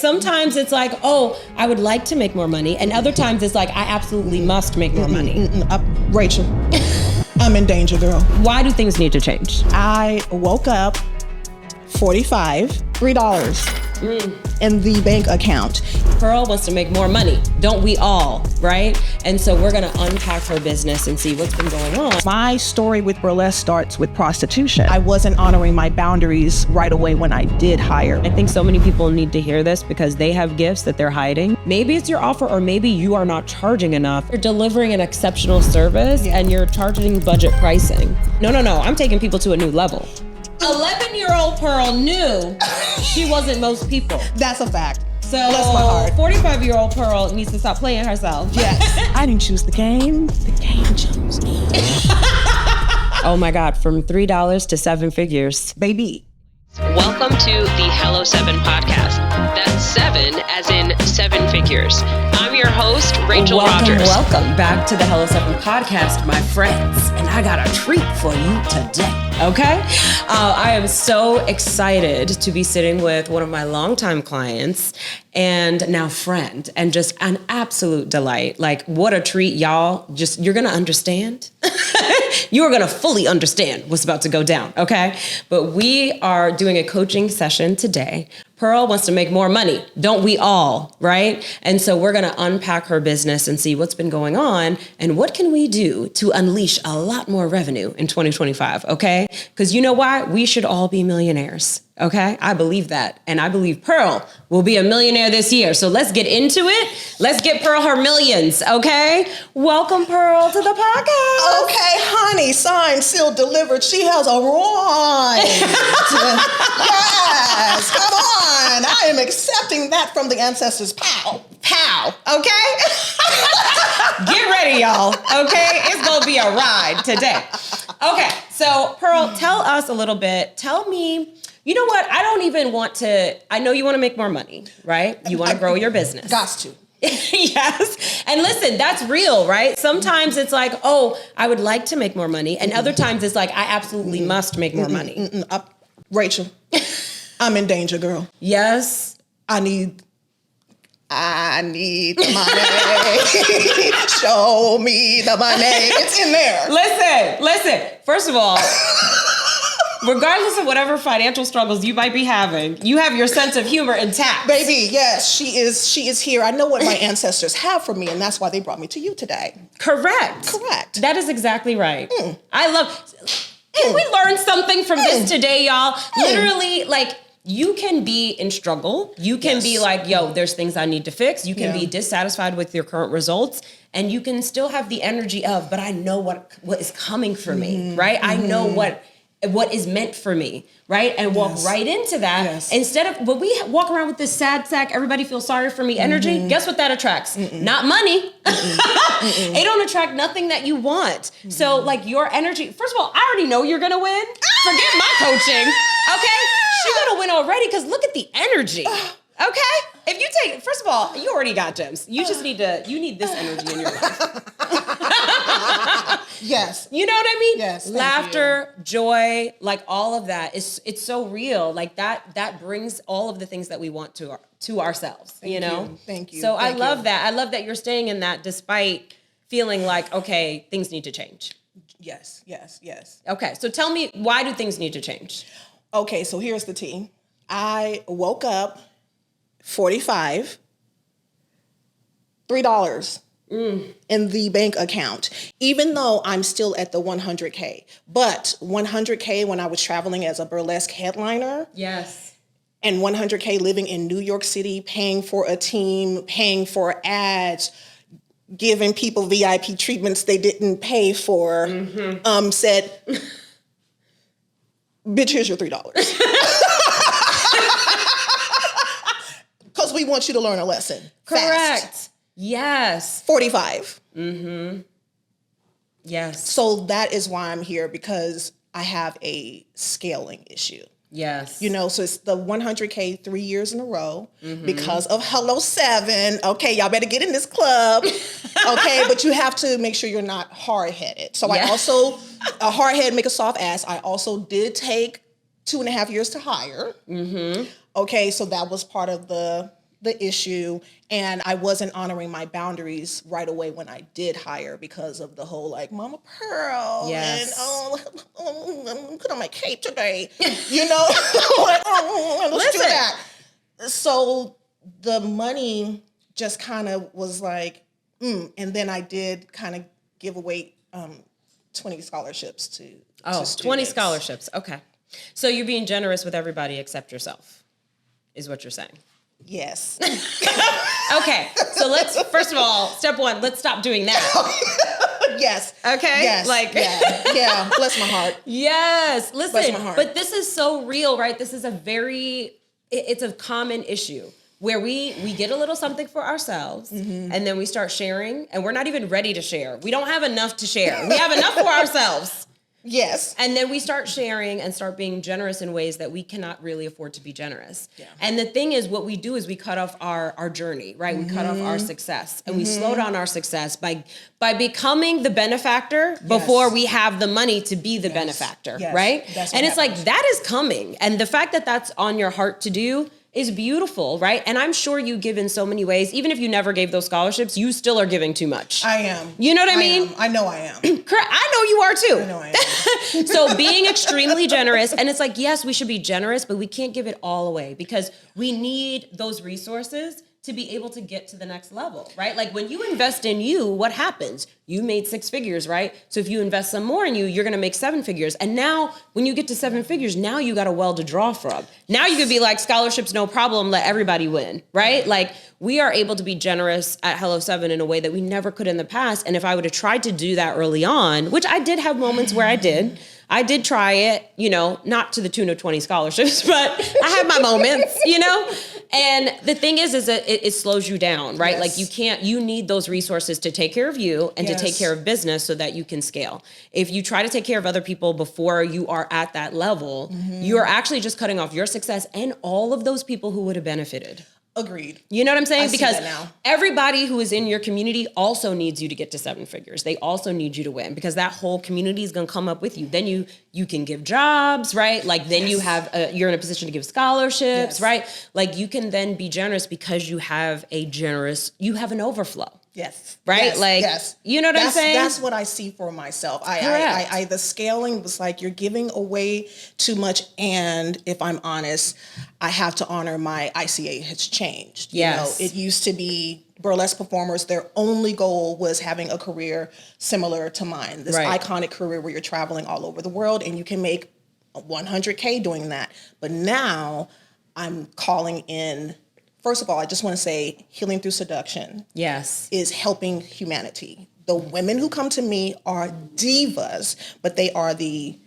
Sometimes it's like, oh, I would like to make more money. And other times it's like, I absolutely must make more money. Rachel, I'm in danger, girl. Why do things need to change? I woke up 45, $3 in the bank account. Perle wants to make more money. Don't we all, right? And so we're gonna unpack her business and see what's been going on. My story with burlesque starts with prostitution. I wasn't honoring my boundaries right away when I did hire. I think so many people need to hear this because they have gifts that they're hiding. Maybe it's your offer, or maybe you are not charging enough. You're delivering an exceptional service and you're charging budget pricing. No, I'm taking people to a new level. 11-year-old Perle knew she wasn't most people. That's a fact. So bless my heart. 45-year-old Perle needs to stop playing herself. Yes. I didn't choose the game chose me. Oh my God, from $3 to 7 figures. Baby. Welcome to the Hello 7 podcast. That's 7 as in 7 figures. I'm your host, Rachel Rodgers. Welcome back to the Hello 7 podcast, my friends. And I got a treat for you today. Okay? I am so excited to be sitting with one of my longtime clients and now friend, and just an absolute delight. Like, what a treat, y'all. Just, you're gonna understand. You are gonna fully understand what's about to go down, okay? But we are doing a coaching session today. Perle wants to make more money. Don't we all, right? And so we're gonna unpack her business and see what's been going on and what can we do to unleash a lot more revenue in 2025, okay? Because you know why? We should all be millionaires, okay? I believe that. And I believe Perle will be a millionaire this year. So let's get into it. Let's get Perle her millions, okay? Welcome, Perle, to the podcast. Okay, honey, signed, sealed, delivered. She has arrived. Yes, come on. I am accepting that from the ancestors. Pow, pow, okay? Get ready, y'all, okay? It's gonna be a ride today. Okay, so Perle, tell us a little bit. Tell me, you know what? I don't even want to, I know you want to make more money, right? You want to grow your business. Gots to. Yes. And listen, that's real, right? Sometimes it's like, oh, I would like to make more money. And other times it's like, I absolutely must make more money. Rachel, I'm in danger, girl. Yes. I need the money. Show me the money. It's in there. Listen. First of all, regardless of whatever financial struggles you might be having, you have your sense of humor intact. Baby, yes, she is here. I know what my ancestors have for me, and that's why they brought me to you today. Correct. That is exactly right. I love, can we learn something from this today, y'all? Literally, like, you can be in struggle. You can be like, yo, there's things I need to fix. You can be dissatisfied with your current results. And you can still have the energy of, but I know what is coming for me, right? I know what is meant for me, right? And walk right into that. Instead of, but we walk around with this sad sack, everybody feels sorry for me energy. Guess what that attracts? Not money. It don't attract nothing that you want. So like your energy, first of all, I already know you're gonna win. Forget my coaching, okay? She's gonna win already because look at the energy, okay? If you take, first of all, you already got gems. You just need this energy in your life. Yes. You know what I mean? Yes. Laughter, joy, like all of that it's so real. Like that brings all of the things that we want to ourselves, you know? Thank you. So I love that. I love that you're staying in that despite feeling like, okay, things need to change. Yes. Okay. So tell me, why do things need to change? Okay, so here's the tea. I woke up 45, $3 in the bank account, even though I'm still at the 100K. But 100K when I was traveling as a burlesque headliner. Yes. And 100K living in New York City, paying for a team, paying for ads, giving people VIP treatments they didn't pay for, said, bitch, here's your $3. Because we want you to learn a lesson. Correct. Fast. Yes. 45. Yes. So that is why I'm here, because I have a scaling issue. Yes. You know, so it's the 100K 3 years in a row because of Hello 7. Okay, y'all better get in this club. Okay, but you have to make sure you're not hard-headed. So I also, a hard head make a soft ass. I also did take 2.5 years to hire. Okay, so that was part of the the issue, and I wasn't honoring my boundaries right away when I did hire because of the whole like Mama Pearl Yes. and put on my cape today, you know, like, let's do that. So the money just kind of was like, and then I did kind of give away 20 scholarships to 20 students. scholarships. Okay. So you're being generous with everybody except yourself, is what you're saying. Yes. Okay. So let's, first of all, step one, let's stop doing that. Yes. Okay. Yes. Like, yeah. Bless my heart. Yes. Bless Listen, my heart. but this is so real, right? This is it's a common issue where we get a little something for ourselves and then we start sharing and we're not even ready to share. We don't have enough to share. We have enough for ourselves. Yes. And then we start sharing and start being generous in ways that we cannot really afford to be generous. Yeah. And the thing is, what we do is we cut off our journey, right? We cut off our success and we slow down our success by becoming the benefactor before we have the money to be the benefactor, right? And it's like, that is coming. And the fact that that's on your heart to do is beautiful, right? And I'm sure you give in so many ways. Even if you never gave those scholarships, you still are giving too much. I am. You know what I mean? I know I am. Correct. I know you are too. I know I am. So being extremely generous, and it's like, yes, we should be generous, but we can't give it all away because we need those resources to be able to get to the next level, right? Like when you invest in you, what happens? You made 6 figures, right? So if you invest some more in you, you're gonna make 7 figures. And now when you get to 7 figures, now you got a well to draw from. Now you could be like, scholarships, no problem, let everybody win, right? Like we are able to be generous at Hello 7 in a way that we never could in the past. And if I would have tried to do that early on, which I did have moments where I did try it, you know, not to the tune of 20 scholarships, but I had my moments, you know? And the thing is that it slows you down, right? Like you need those resources to take care of you and to take care of business so that you can scale. If you try to take care of other people before you are at that level, you're actually just cutting off your success and all of those people who would have benefited. Agreed. You know what I'm saying? I see Because that now. everybody who is in your community also needs you to get to 7 figures. They also need you to win because that whole community is going to come up with you. Then you can give jobs, right? Like then you have you're in a position to give scholarships, right? Like you can then be generous because you have an overflow. Yes. Right? Yes. Like, yes. You know what I'm saying? That's what I see for myself. The scaling was like, you're giving away too much. And if I'm honest, I have to honor my ICA has changed. Yes. You know, it used to be burlesque performers, their only goal was having a career similar to mine. This iconic career where you're traveling all over the world and you can make $100K doing that. But now I'm calling in. First of all, I just want to say healing through seduction is helping humanity. The women who come to me are divas, but they are the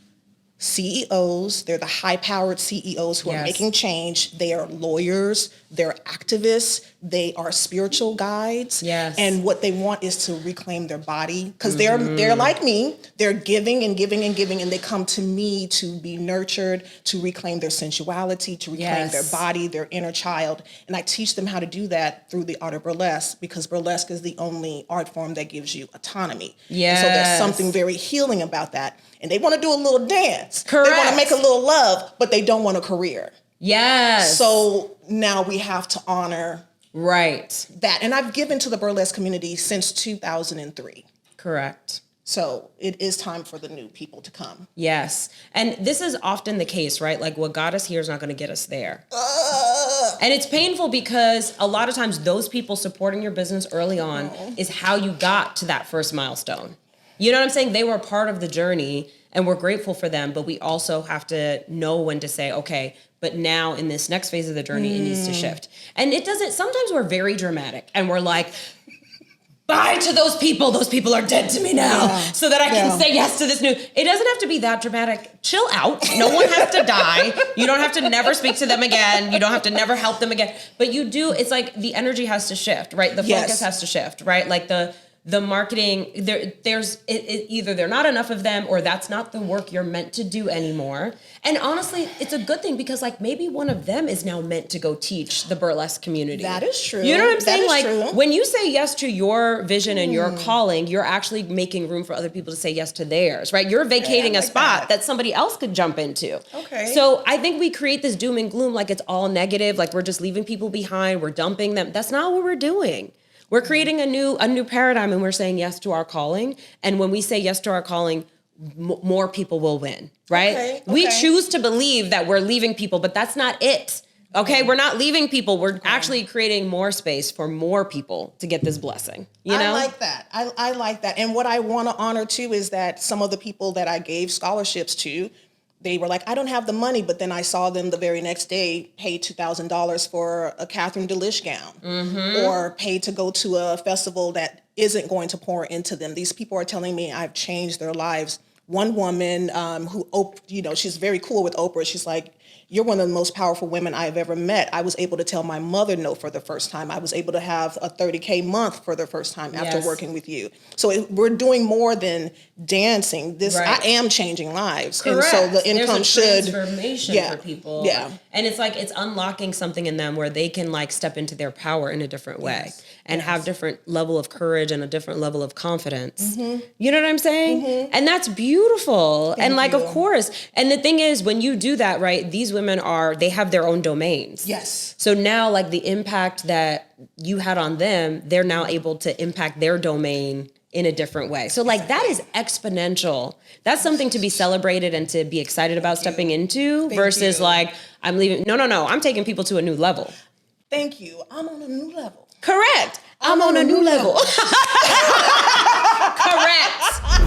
CEOs. They're the high-powered CEOs who are making change. They are lawyers. They're activists. They are spiritual guides. Yes. And what they want is to reclaim their body because they're like me. They're giving and giving and giving, and they come to me to be nurtured, to reclaim their sensuality, to reclaim their body, their inner child. And I teach them how to do that through the art of burlesque because burlesque is the only art form that gives you autonomy. Yes. And so there's something very healing about that. And they want to do a little dance. Correct. They want to make a little love, but they don't want a career. Yes. So now we have to honor that. And I've given to the burlesque community since 2003. Correct. So it is time for the new people to come. Yes. And this is often the case, right? Like what got us here is not going to get us there. And it's painful because a lot of times those people supporting your business early on is how you got to that first milestone. You know what I'm saying? They were a part of the journey and we're grateful for them, but we also have to know when to say, okay, but now in this next phase of the journey, it needs to shift. And sometimes we're very dramatic and we're like, bye to those people. Those people are dead to me now so that I can say yes to this new. It doesn't have to be that dramatic. Chill out. No one has to die. You don't have to never speak to them again. You don't have to never help them again. But you do, it's like the energy has to shift, right? The focus has to shift, right? Like the the marketing, there's either they're not enough of them or that's not the work you're meant to do anymore. And honestly, it's a good thing because like maybe one of them is now meant to go teach the burlesque community. That is true. You know what I'm saying? Like true. when you say yes to your vision and your calling, you're actually making room for other people to say yes to theirs, right? You're vacating a spot that somebody else could jump into. Okay. So I think we create this doom and gloom like it's all negative, like we're just leaving people behind, we're dumping them. That's not what we're doing. We're creating a new paradigm and we're saying yes to our calling. And when we say yes to our calling, more people will win, right? Okay. We choose to believe that we're leaving people, but that's not it. Okay, we're not leaving people. We're actually creating more space for more people to get this blessing. You know? I like that. I like that. And what I want to honor too is that some of the people that I gave scholarships to, they were like, I don't have the money, but then I saw them the very next day pay $2,000 for a Catherine D'Elish gown, or pay to go to a festival that isn't going to pour into them. These people are telling me I've changed their lives. One woman she's very cool with Oprah. She's like, you're one of the most powerful women I've ever met. I was able to tell my mother no for the first time. I was able to have a $30K month for the first time after working with you. So we're doing more than dancing. I am changing lives. Correct. And so the income There's a transformation for people. Yeah. And it's like, it's unlocking something in them where they can like step into their power in a different way and have different level of courage and a different level of confidence. You know what I'm saying? And that's beautiful. Thank you. Of course. And the thing is, when you do that, right, these women they have their own domains. Yes. So now like the impact that you had on them, they're now able to impact their domain in a different way. So like that is exponential. That's something to be celebrated and to be excited about stepping into versus like, I'm leaving. No. I'm taking people to a new level. Thank you. I'm on a new level. Correct. I'm on a new level. Correct.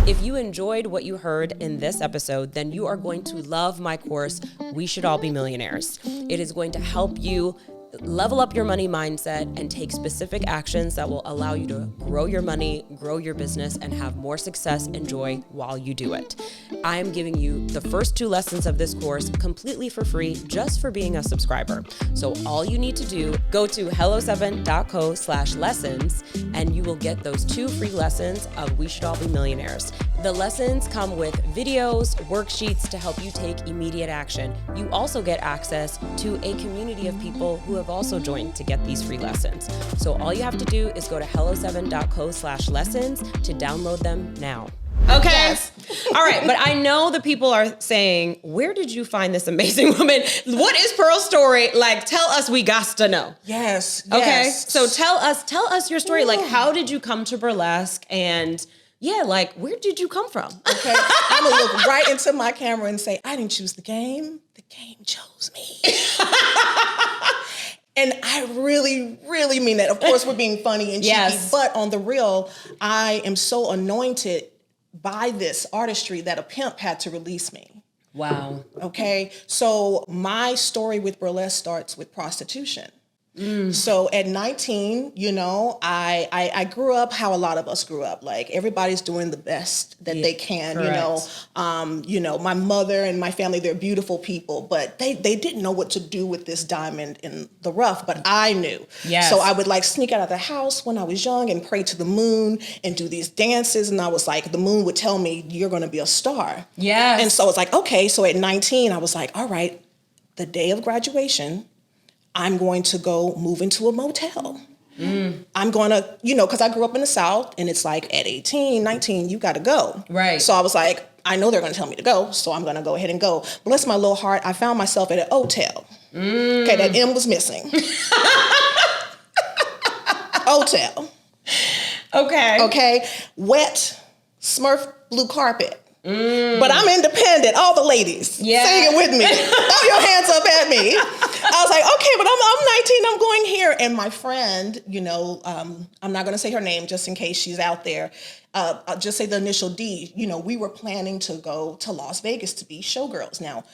If you enjoyed what you heard in this episode, then you are going to love my course, We Should All Be Millionaires. It is going to help you level up your money mindset and take specific actions that will allow you to grow your money, grow your business, and have more success and joy while you do it. I am giving you the first 2 lessons of this course completely for free just for being a subscriber. So all you need to do, go to hello7.co/lessons and you will get those 2 free lessons of We Should All Be Millionaires. The lessons come with videos, worksheets to help you take immediate action. You also get access to a community of people who have also joined to get these free lessons. So all you have to do is go to hello7.co/lessons to download them now. Okay. Yes. All right. But I know the people are saying, where did you find this amazing woman? What is Perle's story? Like, tell us, we got to know. Yes. Okay. So tell us your story. Ooh. Like, how did you come to burlesque? And like, where did you come from? Okay. I'm going to look right into my camera and say, I didn't choose the game. The game chose me. And I really, really mean that. Of course, we're being funny and cheeky, but on the real, I am so anointed by this artistry that a pimp had to release me. Wow. Okay. So my story with burlesque starts with prostitution. So at 19, I grew up how a lot of us grew up. Like everybody's doing the best that they can, correct. My mother and my family, they're beautiful people, but they didn't know what to do with this diamond in the rough, but I knew. Yes. So I would like sneak out of the house when I was young and pray to the moon and do these dances. And I was like, the moon would tell me, you're going to be a star. Yes. And so it's like, okay. So at 19, I was like, all right, the day of graduation, I'm going to go move into a motel. I'm going to, because I grew up in the South and it's like at 18, 19, you got to go. Right. So I was like, I know they're going to tell me to go, so I'm going to go ahead and go. Bless my little heart, I found myself at an hotel. Okay, that M was missing. Hotel. Okay. Wet Smurf blue carpet. But I'm independent. All the ladies sing it with me. Throw your hands up at me. I was like, okay, but I'm 19. I'm going here. And my friend, I'm not going to say her name just in case she's out there. I'll just say the initial D. We were planning to go to Las Vegas to be showgirls. Now,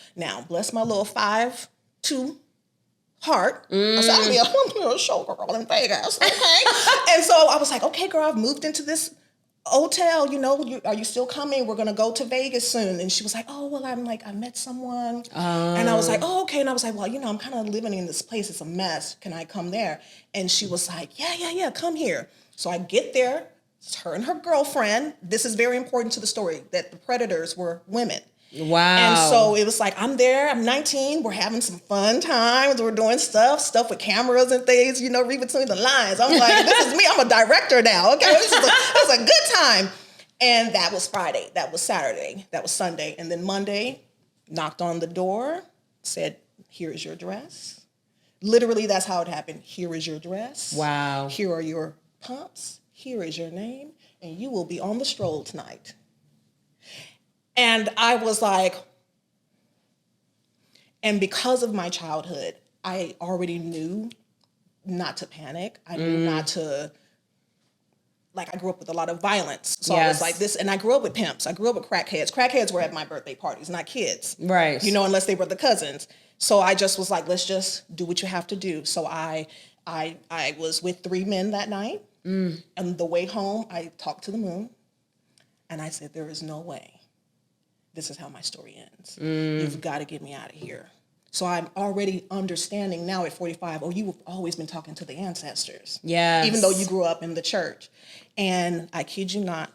bless my little 5'2" heart. I said, I'm a showgirl in Vegas. Okay. And so I was like, okay, girl, I've moved into this hotel, are you still coming? We're going to go to Vegas soon. And she was like, oh, well, I met someone. And I was like, oh, okay. And I was like, well, I'm kind of living in this place. It's a mess. Can I come there? And she was like, yeah, come here. So I get there, her and her girlfriend. This is very important to the story, that the predators were women. Wow. And so it was like, I'm there, I'm 19, we're having some fun times, we're doing stuff with cameras and things, read between the lines. I'm like, this is me, I'm a director now. Okay, this is a good time. And that was Friday, that was Saturday, that was Sunday. And then Monday, knocked on the door, said, here is your dress. Literally, that's how it happened. Here is your dress. Wow. Here are your pumps. Here is your name. And you will be on the stroll tonight. And I was like, and because of my childhood, I already knew not to panic. I knew not to, I grew up with a lot of violence. So I was like this, and I grew up with pimps. I grew up with crackheads. Crackheads were at my birthday parties, not kids. Right. Unless they were the cousins. So I just was like, let's just do what you have to do. So I was with 3 men that night. And the way home, I talked to the moon. And I said, there is no way this is how my story ends. You've got to get me out of here. So I'm already understanding now at 45, you've always been talking to the ancestors. Yes. Even though you grew up in the church. And I kid you not,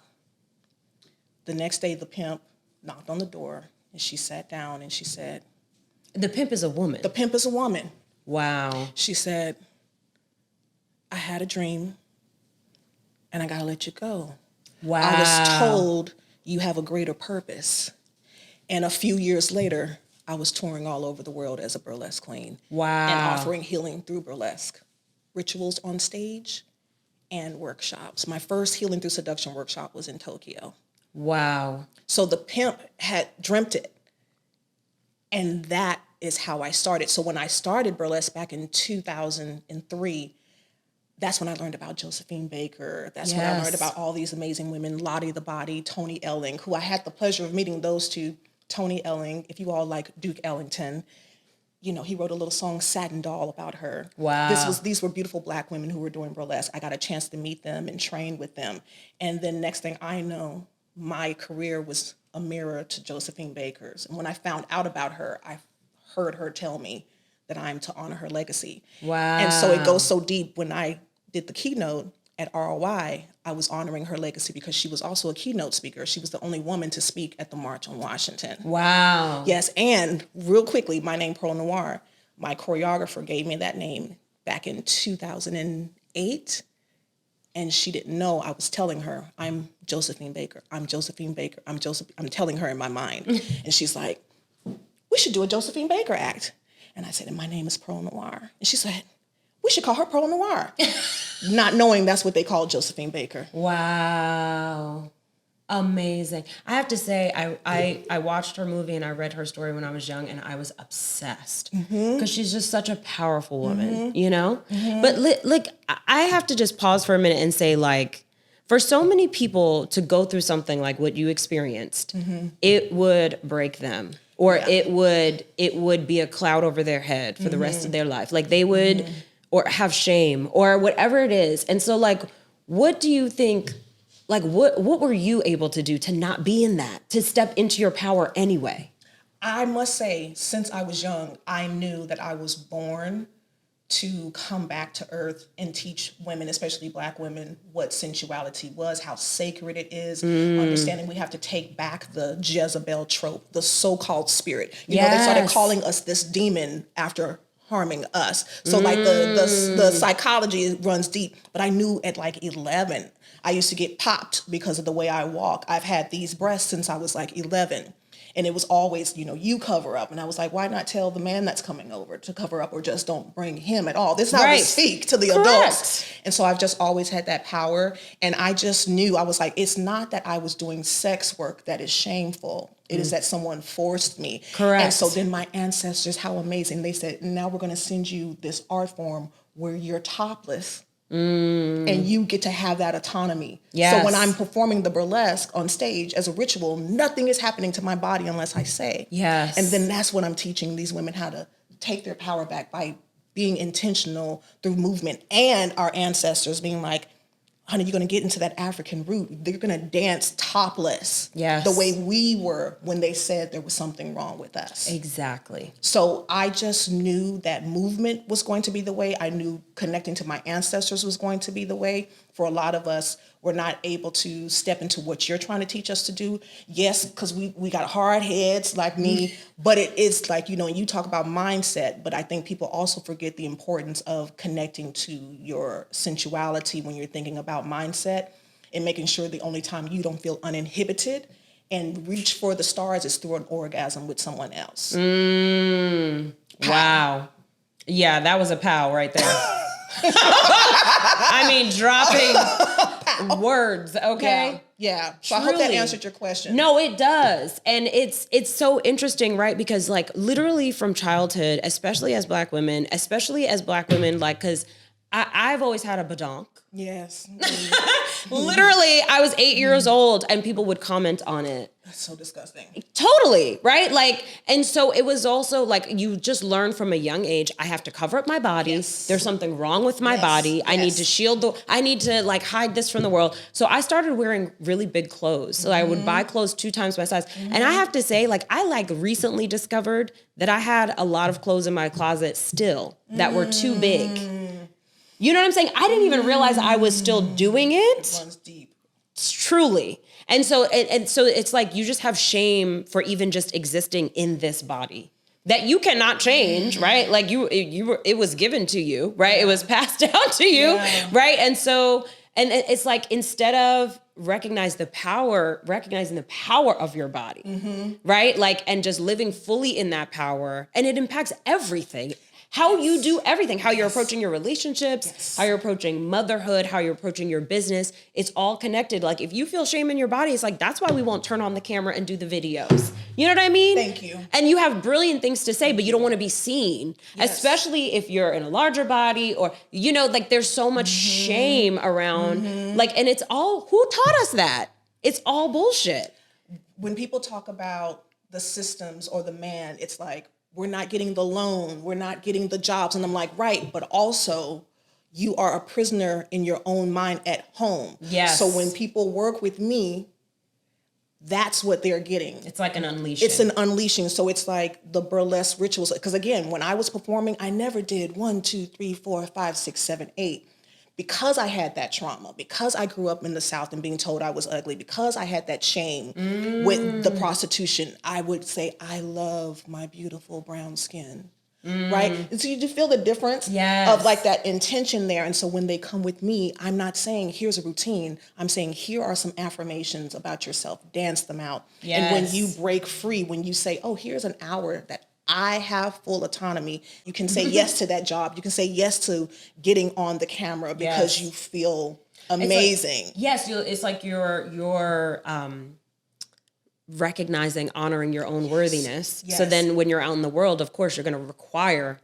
the next day the pimp knocked on the door and she sat down and she said, the pimp is a woman. The pimp is a woman. Wow. She said, I had a dream and I got to let you go. Wow. I was told you have a greater purpose. And a few years later, I was touring all over the world as a burlesque queen. Wow. And offering healing through burlesque, rituals on stage and workshops. My first Healing Through Seduction workshop was in Tokyo. Wow. So the pimp had dreamt it. And that is how I started. So when I started burlesque back in 2003, that's when I learned about Josephine Baker. That's when I learned about all these amazing women, Lottie the Body, Tony Elling, who I had the pleasure of meeting those two. Tony Elling, if you all like Duke Ellington, he wrote a little song, Satin Doll, about her. Wow. These were beautiful Black women who were doing burlesque. I got a chance to meet them and train with them. And then next thing I know, my career was a mirror to Josephine Baker's. And when I found out about her, I heard her tell me that I'm to honor her legacy. Wow. And so it goes so deep. When I did the keynote at ROI, I was honoring her legacy because she was also a keynote speaker. She was the only woman to speak at the March on Washington. Wow. Yes, and real quickly, my name, Perle Noire, my choreographer gave me that name back in 2008. And she didn't know I was telling her, I'm Josephine Baker. I'm Josephine Baker. I'm telling her in my mind. And she's like, we should do a Josephine Baker act. And I said, and my name is Perle Noire. And she said, we should call her Perle Noire. Not knowing that's what they call Josephine Baker. Wow. Amazing. I have to say, I watched her movie and I read her story when I was young and I was obsessed because she's just such a powerful woman, But I have to just pause for a minute and say, for so many people to go through something like what you experienced, it would break them. Or it would be a cloud over their head for the rest of their life. They would or have shame or whatever it is. And so what do you think, what were you able to do to not be in that, to step into your power anyway? I must say, since I was young, I knew that I was born to come back to earth and teach women, especially Black women, what sensuality was, how sacred it is, understanding we have to take back the Jezebel trope, the so-called spirit. They started calling us this demon after harming us. So the psychology runs deep, but I knew at 11, I used to get popped because of the way I walk. I've had these breasts since I was 11. And it was always, you cover up. And I was like, why not tell the man that's coming over to cover up or just don't bring him at all? This is how we speak to the adults. And so I've just always had that power. And I just knew, I was like, it's not that I was doing sex work that is shameful. It is that someone forced me. Correct. And so then my ancestors, how amazing. They said, now we're going to send you this art form where you're topless. And you get to have that autonomy. Yes. So when I'm performing the burlesque on stage as a ritual, nothing is happening to my body unless I say. Yes. And then that's what I'm teaching these women, how to take their power back by being intentional through movement. And our ancestors being like, honey, you're going to get into that African root. They're going to dance topless. Yes. The way we were when they said there was something wrong with us. Exactly. So I just knew that movement was going to be the way. I knew connecting to my ancestors was going to be the way. For a lot of us, we're not able to step into what you're trying to teach us to do. Yes, because we got hard heads like me, but it is like, you talk about mindset, but I think people also forget the importance of connecting to your sensuality when you're thinking about mindset, and making sure the only time you don't feel uninhibited and reach for the stars is through an orgasm with someone else. Wow. Yeah, that was a pow right there. I mean, dropping words, okay? Yeah. So I hope that answered your question. No, it does. And it's so interesting, right? Because like literally from childhood, especially as Black women, like, because I've always had a badonk. Yes. Literally, I was 8 years old and people would comment on it. That's so disgusting. Totally, right? Like, and so it was also like, you just learn from a young age, I have to cover up my body. Yes. There's something wrong with my body. Yes. I need to shield I need to like hide this from the world. So I started wearing really big clothes. So I would buy clothes 2 times my size. And I have to say, like, I like recently discovered that I had a lot of clothes in my closet still that were too big. You know what I'm saying? I didn't even realize I was still doing it. It runs deep. Truly. And so it's like you just have shame for even just existing in this body that you cannot change, right? Like it was given to you, right? It was passed down to you, right? And so, and it's like, instead of recognizing the power of your body, right? Like, and just living fully in that power, and it impacts everything. How you do everything, how you're approaching your relationships, how you're approaching motherhood, how you're approaching your business. It's all connected. Like, if you feel shame in your body, it's like, that's why we won't turn on the camera and do the videos. You know what I mean? Thank you. And you have brilliant things to say, but you don't want to be seen, especially if you're in a larger body, or, like, there's so much shame around, like, and it's all, who taught us that? It's all bullshit. When people talk about the systems or the man, it's like, we're not getting the loan, we're not getting the jobs. And I'm like, right, but also you are a prisoner in your own mind at home. Yes. So when people work with me, that's what they're getting. It's like an unleashing. It's an unleashing. So it's like the burlesque rituals. Because again, when I was performing, I never did 1, 2, 3, 4, 5, 6, 7, 8. Because I had that trauma, because I grew up in the South and being told I was ugly, because I had that shame with the prostitution, I would say, I love my beautiful brown skin, right? And so you just feel the difference of like that intention there. And so when they come with me, I'm not saying, here's a routine. I'm saying, here are some affirmations about yourself. Dance them out. Yes. And when you break free, when you say, oh, here's an hour that I have full autonomy. You can say yes to that job. You can say yes to getting on the camera because you feel amazing. It's like you're recognizing, honoring your own worthiness. Yes. So then when you're out in the world, of course, you're going to require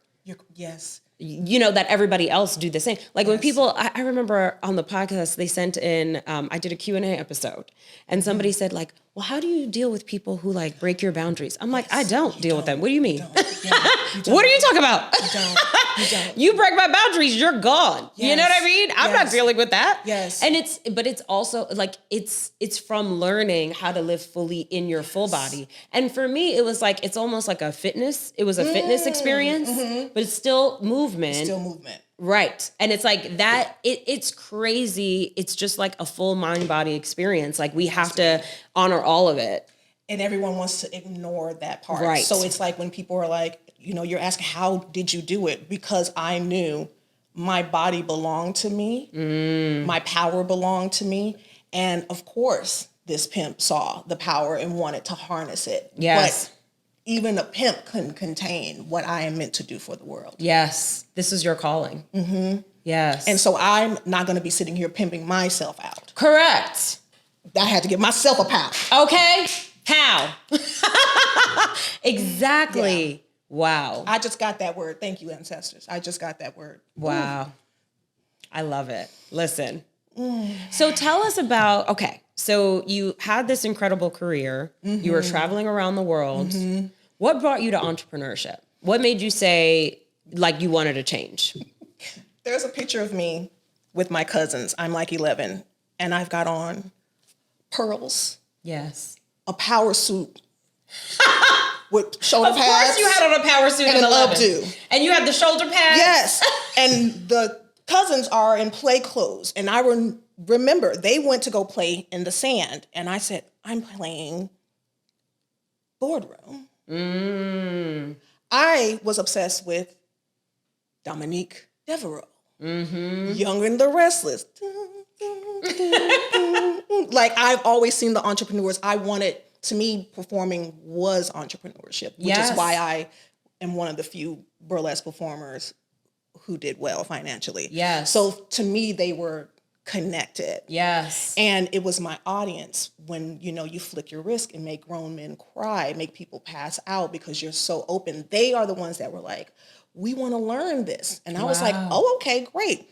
that everybody else do the same. Like when people, I remember on the podcast, they sent in, I did a Q&A episode, and somebody said like, well, how do you deal with people who like break your boundaries? I'm like, I don't deal with them. What do you mean? What are you talking about? You don't. You break my boundaries, you're gone. Yes. You know what I mean? I'm not dealing with that. Yes. And it's also like, it's from learning how to live fully in your full body. And for me, it was like, it's almost like fitness experience, but it's still movement. Right. And it's like that, it's crazy. It's just like a full mind body experience. Like we have to honor all of it. And everyone wants to ignore that part. Right. So it's like when people are like, you're asking, how did you do it? Because I knew my body belonged to me. My power belonged to me. And of course, this pimp saw the power and wanted to harness it. Yes. But even a pimp couldn't contain what I am meant to do for the world. Yes. This is your calling. Yes. And so I'm not going to be sitting here pimping myself out. Correct. I had to give myself a pow. Okay. How? Exactly. Yeah. Wow. I just got that word. Thank you, ancestors. I just got that word. Wow. I love it. Listen. So tell us about, so you had this incredible career. You were traveling around the world. What brought you to entrepreneurship? What made you say, like, you wanted to change? There's a picture of me with my cousins. I'm like 11, and I've got on pearls. Yes. A power suit with shoulder pads. Of course you had on a power suit and an updo. And you had the shoulder pads? Yes. And the cousins are in play clothes. And I remember they went to go play in the sand. And I said, I'm playing boardroom. I was obsessed with Dominique Devereaux, Young and the Restless. Like, I've always seen the entrepreneurs. To me, performing was entrepreneurship, which is why I am one of the few burlesque performers who did well financially. Yes. So to me, they were connected. Yes. And it was my audience when, you flick your wrist and make grown men cry, make people pass out because you're so open. They are the ones that were like, we want to learn this. And I was like, oh, okay, great.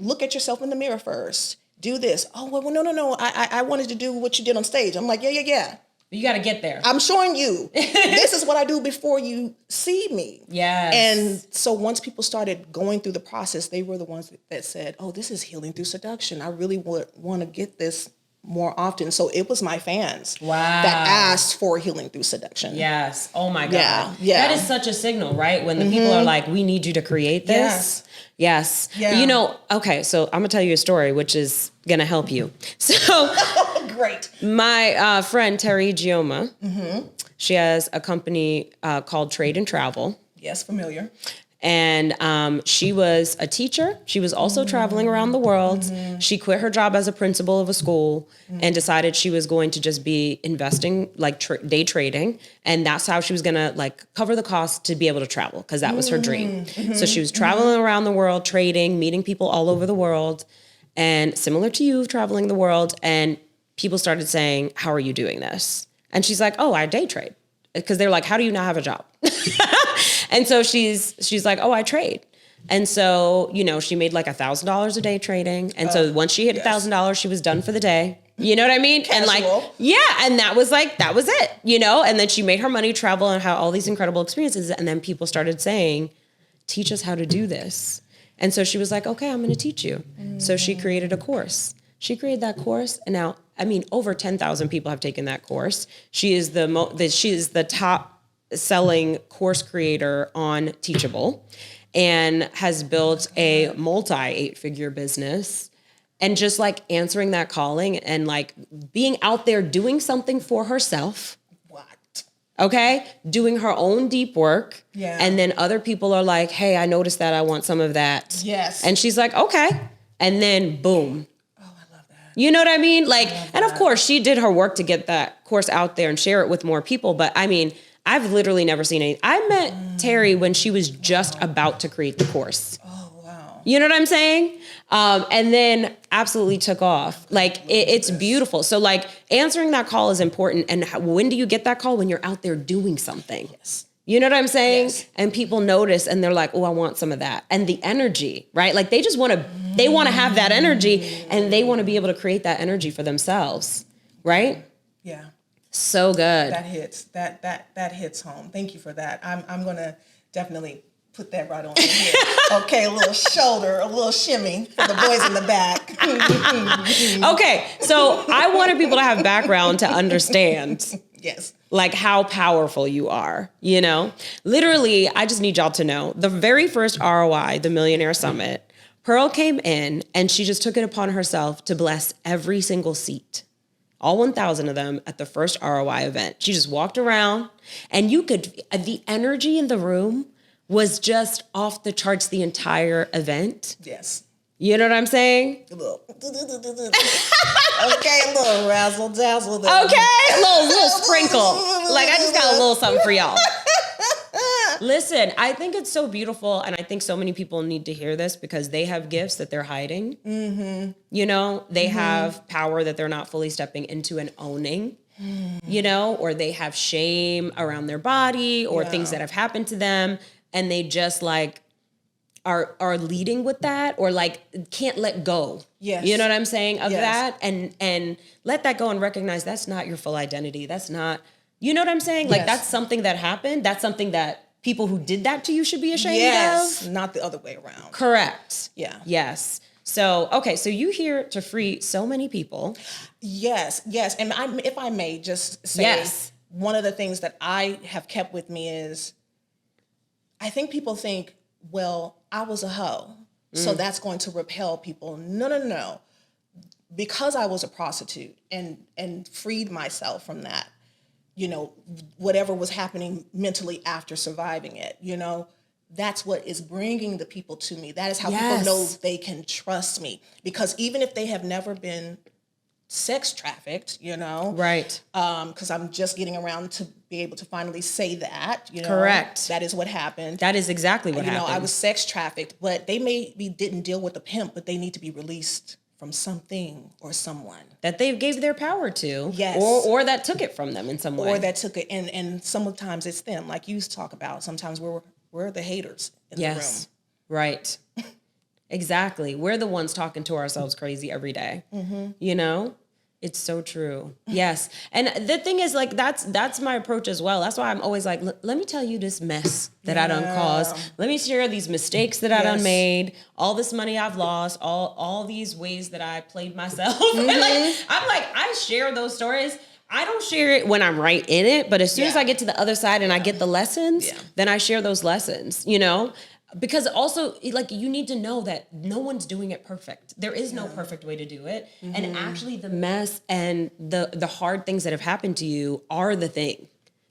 Look at yourself in the mirror first. Do this. Oh, well, no. I wanted to do what you did on stage. I'm like, yeah. You got to get there. I'm showing you. This is what I do before you see me. Yes. And so once people started going through the process, they were the ones that said, oh, this is healing through seduction. I really would want to get this more often. So it was my fans that asked for healing through seduction. Yes. Oh my God. Yeah. That is such a signal, right? When the people are like, we need you to create this. Yes. Yeah. Okay, so I'm going to tell you a story, which is going to help you. So great. My friend, Terry Gioma, she has a company called Trade and Travel. Yes, familiar. And she was a teacher. She was also traveling around the world. She quit her job as a principal of a school and decided she was going to just be investing, like day trading. And that's how she was going to like cover the cost to be able to travel, because that was her dream. So she was traveling around the world, trading, meeting people all over the world. And similar to you, traveling the world. And people started saying, how are you doing this? And she's like, oh, I day trade. Because they're like, how do you not have a job? And so she's like, oh, I trade. And so, she made like $1,000 a day trading. And so once she hit $1,000, she was done for the day. You know what I mean? Casual. And and that was it, And then she made her money, travel, and have all these incredible experiences. And then people started saying, teach us how to do this. And so she was like, okay, I'm going to teach you. So she created a course. She created that course, and now, over 10,000 people have taken that course. She is the top selling course creator on Teachable, and has built a multi-8-figure business, and just like answering that calling and like being out there doing something for herself. What? Okay? Doing her own deep work. Yeah. And then other people are like, hey, I noticed that. I want some of that. Yes. And she's like, okay. And then boom. You know what I mean? Like, and of course she did her work to get that course out there and share it with more people. But I've literally never seen any. I met Terry when she was just about to create the course. Oh, wow. You know what I'm saying? And then absolutely took off. Like, it's beautiful. So like answering that call is important. And when do you get that call? When you're out there doing something. Yes. You know what I'm saying? Yes. And people notice and they're like, oh, I want some of that. And the energy, right? Like they want to have that energy, and they want to be able to create that energy for themselves, right? Yeah. So good. That hits. That hits home. Thank you for that. I'm going to definitely put that right on here. Okay, a little shoulder, a little shimmy for the boys in the back. Okay, so I wanted people to have background to understand. Yes. Like how powerful you are, Literally, I just need y'all to know, the very first ROI, the Millionaire Summit, Perle came in and she just took it upon herself to bless every single seat, all 1,000 of them at the first ROI event. She just walked around, and the energy in the room was just off the charts the entire event. Yes. You know what I'm saying? A little. Okay, a little razzle dazzle there. Okay, a little sprinkle. Like I just got a little something for y'all. Listen, I think it's so beautiful, and I think so many people need to hear this because they have gifts that they're hiding. Mm-hmm. They have power that they're not fully stepping into and owning. Or they have shame around their body or things that have happened to them, and they just like are leading with that, or like can't let go. Yes. You know what I'm saying? Of that, and let that go and recognize that's not your full identity. That's not, you know what I'm saying? Like that's something that happened. That's something that people who did that to you should be ashamed of. Not the other way around. Correct. Yeah. Yes. So, okay, so you here to free so many people. Yes. And if I may just say, one of the things that I have kept with me is, I think people think, well, I was a hoe. So that's going to repel people. No. Because I was a prostitute and freed myself from that, whatever was happening mentally after surviving it, that's what is bringing the people to me. That is how people know they can trust me. Because even if they have never been sex trafficked, Right. Because I'm just getting around to be able to finally say that, Correct. That is what happened. That is exactly what happened. I was sex trafficked, but they maybe didn't deal with the pimp, but they need to be released from something or someone that they gave their power to. Yes. Or that took it from them in some way. Or that took it, and sometimes it's them, like you talk about. Sometimes we're the haters in the room. Right. Exactly. We're the ones talking to ourselves crazy every day. It's so true. Yes. And the thing is, like, that's my approach as well. That's why I'm always like, let me tell you this mess that I done caused. Let me share these mistakes that I done made, all this money I've lost, all these ways that I played myself. And I share those stories. I don't share it when I'm right in it, but as soon as I get to the other side and I get the lessons, then I share those lessons, Because also, like, you need to know that no one's doing it perfect. There is no perfect way to do it. And actually the mess and the hard things that have happened to you are the thing,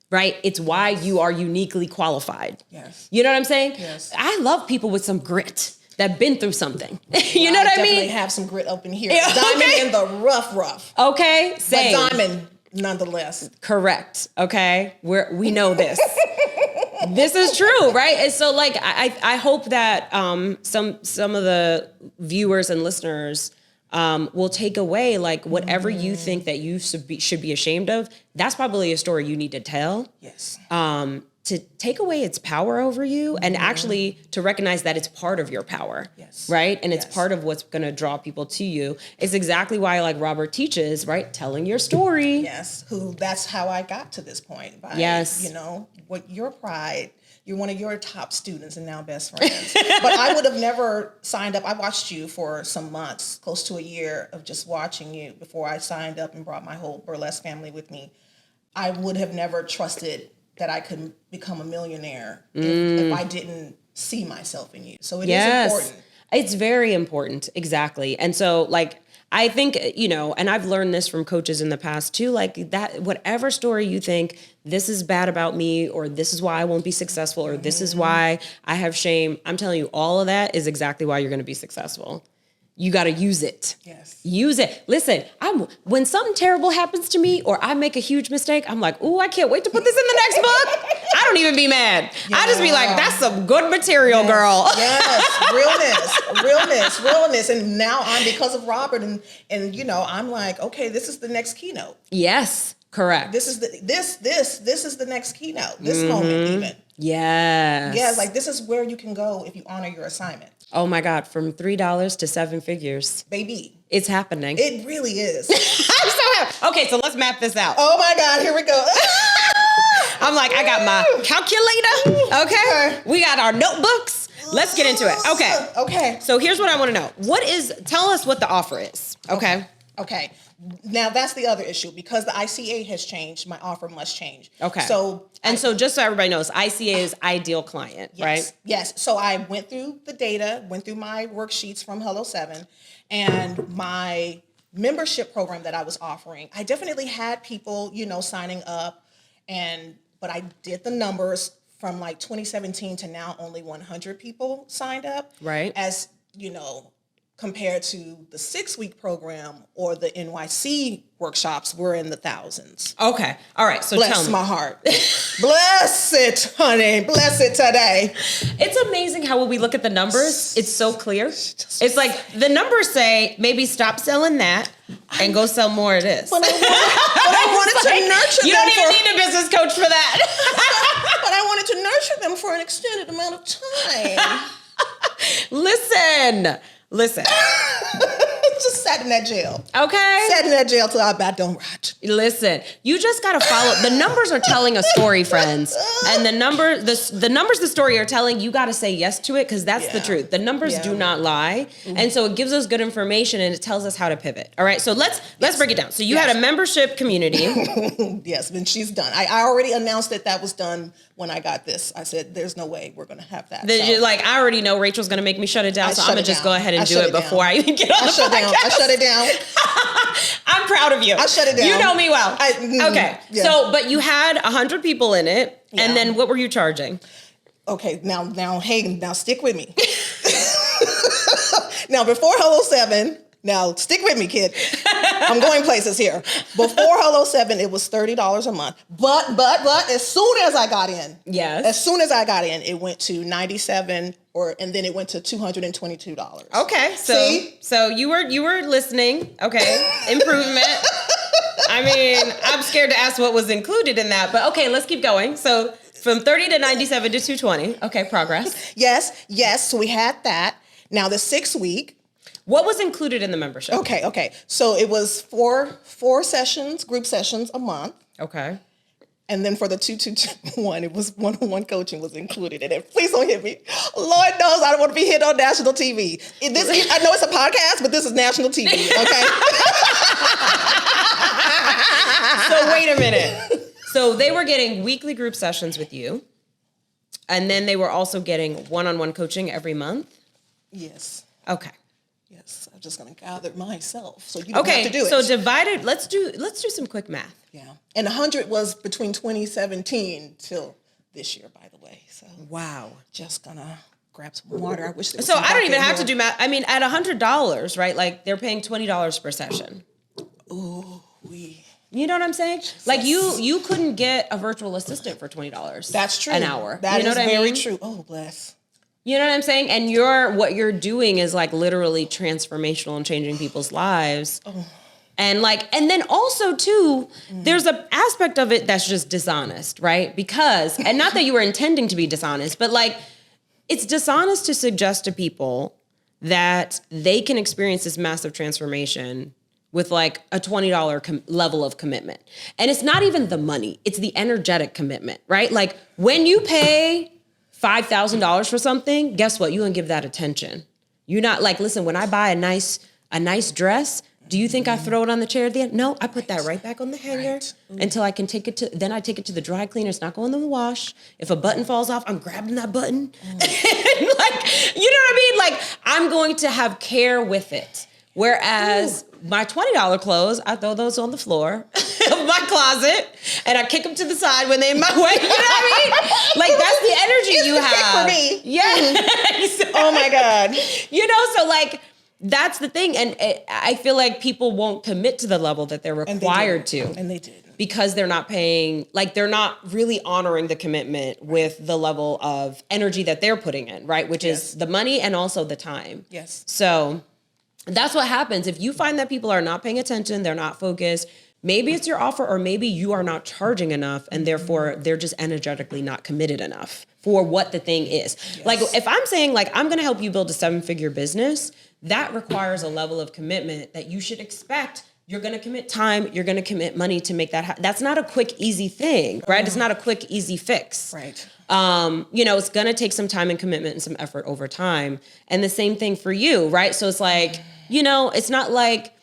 right? It's why you are uniquely qualified. Yes. You know what I'm saying? Yes. I love people with some grit that been through something. You know what I definitely mean? Have some grit up in here. Yeah, diamond in the rough. Okay, same. But diamond nonetheless. Correct. Okay, we know this. This is true, right? And so, like, I hope that some of the viewers and listeners will take away, like, whatever you think that you should be ashamed of. That's probably a story you need to tell. Yes. To take away its power over you and actually to recognize that it's part of your power. Yes. Right? And it's part of what's going to draw people to you. It's exactly why, like, Robert teaches, right? Telling your story. Yes. That's how I got to this point. By, what your pride. You're one of your top students and now best friends. But I would have never signed up. I watched you for some months, close to a year of just watching you before I signed up and brought my whole burlesque family with me. I would have never trusted that I could become a millionaire if I didn't see myself in you. So it is important. It's very important. Exactly. And so, like, I think, and I've learned this from coaches in the past too, like, that whatever story you think this is bad about me, or this is why I won't be successful, or this is why I have shame. I'm telling you, all of that is exactly why you're going to be successful. You got to use it. Yes. Use it. Listen, when something terrible happens to me or I make a huge mistake, I'm like, ooh, I can't wait to put this in the next book. I don't even be mad. Yeah. I just be like, that's some good material, girl. Yes. Realness. And now because of Robert and I'm like, okay, this is the next keynote. Yes, correct. This is the next keynote. This moment even. Yes. Yeah, like, this is where you can go if you honor your assignment. Oh my God, from $3 to 7 figures. Baby. It's happening. It really is. I'm so happy. Okay, so let's map this out. Oh my God, here we go. I'm like, I got my calculator. Okay. We got our notebooks. Let's get into it. Okay. So here's what I want to know. Tell us what the offer is. Okay. Now that's the other issue, because the ICA has changed. My offer must change. Okay. So just so everybody knows, ICA is ideal client, right? Yes. So I went through the data, went through my worksheets from Hello 7, and my membership program that I was offering. I definitely had people, signing up, but I did the numbers from like 2017 to now. Only 100 people signed up. Right. As compared to the 6-week program or the NYC workshops, we're in the thousands. Okay. All right. So bless tell me. My heart. Bless it, honey. Bless it today. It's amazing how when we look at the numbers, it's so clear. It's like the numbers say, maybe stop selling that and go sell more of this. But I wanted to nurture them. You don't even need a business coach for that. But I wanted to nurture them for an extended amount of time. Listen. Just sat sat in that jail. Okay. Sat in that jail till I don't rot. Listen, you just got to follow. The numbers are telling a story, friends. And the numbers, the story are telling, you got to say yes to it because that's the truth. The numbers do not lie. And so it gives us good information and it tells us how to pivot. All right. So let's break it down. So you had a membership community. Yes, and she's done. I already announced that was done when I got this. I said, there's no way we're going to have that. Like, I already know Rachel's going to make me shut it down. So I'm going to just go ahead and do it before I even get on the podcast. I shut it down. I'm proud of you. I shut it down. You know me well. Okay. Yeah. So, but you had 100 people in it. Yeah. And then what were you charging? Okay. Now, stick with me. Now, before Hello 7, now stick with me, kid. I'm going places here. Before Hello 7, it was $30 a month. But as soon as I got in, it went to $97 and then it went to $222. Okay. So you were listening. Okay. Improvement. I mean, I'm scared to ask what was included in that, but okay, let's keep going. So from 30 to 97 to 220. Okay, progress. Yes. So we had that. Now the 6 week. What was included in the membership? Okay. So it was four sessions, group sessions a month. Okay. And then for the 221, it was one-on-one coaching was included in it. Please don't hit me. Lord knows I don't want to be hit on national TV. I know it's a podcast, but this is national TV, okay? So wait a minute. So they were getting weekly group sessions with you, and then they were also getting one-on-one coaching every month? Yes. Okay. Yes, I'm just going to gather myself, so you don't have to do it. So divided. Let's do some quick math. Yeah, and 100 was between 2017 till this year, by the way. So wow, just gonna grab some water. I wish. There was so I don't even have to do math. I mean, at $100, right? Like they're paying $20 per session. Ooh, You know what I'm saying? Jesus. Like you couldn't get a virtual assistant for $20. That's true. An hour. That is very mean? true. Oh, bless. You know what I'm saying? And what you're doing is like literally transformational and changing people's lives. Oh. And then also too, there's an aspect of it that's just dishonest, right? Because, and not that you were intending to be dishonest, but like, it's dishonest to suggest to people that they can experience this massive transformation with like a $20 level of commitment. And it's not even the money, it's the energetic commitment, right? Like when you pay $5,000 for something, guess what? You're gonna give that attention. You're not like, listen, when I buy a nice dress, do you think I throw it on the chair at the end? No, I put that right back on the hanger until I can take it to the dry cleaner. It's not going in the wash. If a button falls off, I'm grabbing that button. You know what I mean? Like I'm going to have care with it. Whereas my $20 clothes, I throw those on the floor of my closet and I kick them to the side when they're in my way. You know what I mean? Like that's the energy you have. For me. Yeah. Oh my God. So like, that's the thing. And I feel like people won't commit to the level that they're required to. And they did. Because they're not paying, like they're not really honoring the commitment with the level of energy that they're putting in, right? Which is the money and also the time. Yes. So that's what happens. If you find that people are not paying attention, they're not focused, maybe it's your offer or maybe you are not charging enough and therefore they're just energetically not committed enough for what the thing is. Yes. Like if I'm saying like, I'm going to help you build a 7-figure business, that requires a level of commitment that you should expect. You're going to commit time, you're going to commit money to make that happen. That's not a quick, easy thing, right? It's not a quick, easy fix. Right. It's going to take some time and commitment and some effort over time. And the same thing for you, right? So it's like, it's not like,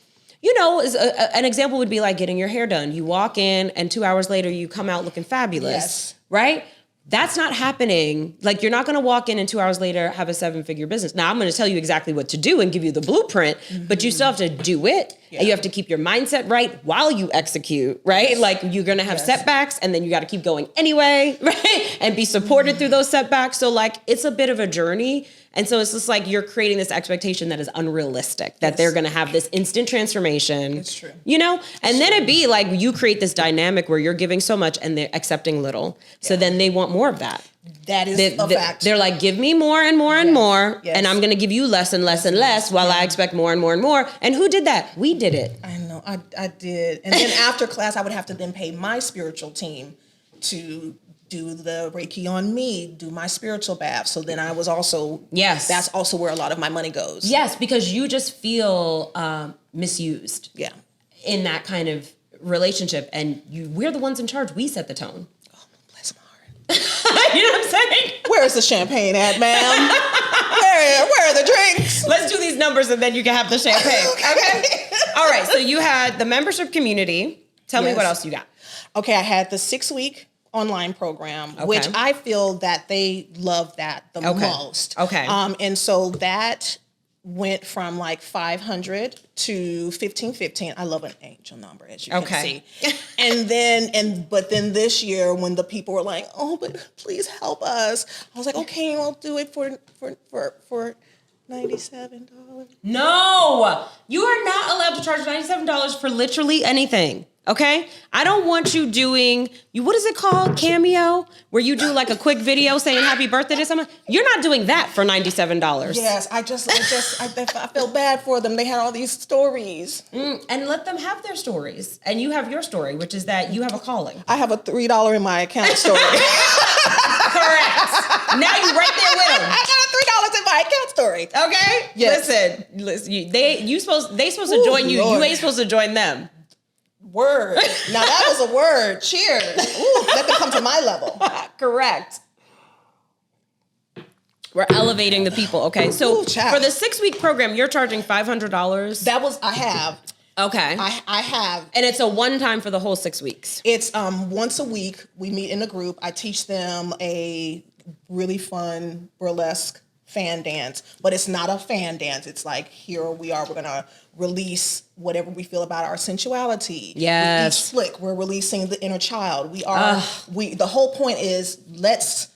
an example would be like getting your hair done. You walk in and 2 hours later you come out looking fabulous, right? That's not happening. Like you're not going to walk in and 2 hours later have a 7-figure business. Now I'm going to tell you exactly what to do and give you the blueprint, but you still have to do it. Yeah. And you have to keep your mindset right while you execute, right? Yes. Like you're going to have setbacks and then you got to keep going anyway, right? And be supported through those setbacks. So like it's a bit of a journey. And so it's just like you're creating this expectation that is unrealistic, that they're going to have this instant transformation. It's true. And then it'd be like you create this dynamic where you're giving so much and they're accepting little. So then they want more of that. That is a fact. They're like, give me more and more and more, and I'm going to give you less and less and less while I expect more and more and more. And who did that? We did it. I know, I did. And then after class, I would have to then pay my spiritual team to do the Reiki on me, do my spiritual bath. So then I was also, Yes. that's also where a lot of my money goes. Yes, because you just feel misused. Yeah. In that kind of relationship, and we're the ones in charge. We set the tone. Oh, bless my heart. You know what I'm saying? Where's the champagne at, ma'am? Where are the drinks? Let's do these numbers and then you can have the champagne. Okay. All right. So you had the membership community. Tell me what else you got. Okay, I had the 6-week online program, which I feel that they love that the most. Okay. And so that went from like 500 to 1515. I love an angel number, as you can see. But then this year, when the people were like, "Oh, but please help us," I was like, "Okay, I'll do it for $97." No, you are not allowed to charge $97 for literally anything. Okay? I don't want you doing, what is it called? Cameo? Where you do like a quick video saying happy birthday to someone? You're not doing that for $97. Yes, I feel bad for them. They had all these stories. And let them have their stories. And you have your story, which is that you have a calling. I have a $3 in my account story. Correct. Now you're right there with them. I got a $3 in my account story. Okay? Yes. Listen, they supposed to join you. Lord. You ain't supposed to join them. Word. Now that was a word. Cheers. Ooh, let them come to my level. Correct. We're elevating the people. Okay. So for the 6-week program, you're charging $500. I have. Okay. I have. And it's a one-time for the whole 6 weeks. It's once a week. We meet in a group. I teach them a really fun burlesque fan dance, but it's not a fan dance. It's like, here we are. We're going to release whatever we feel about our sensuality. Yes. With each flick, we're releasing the inner child. The whole point is, let's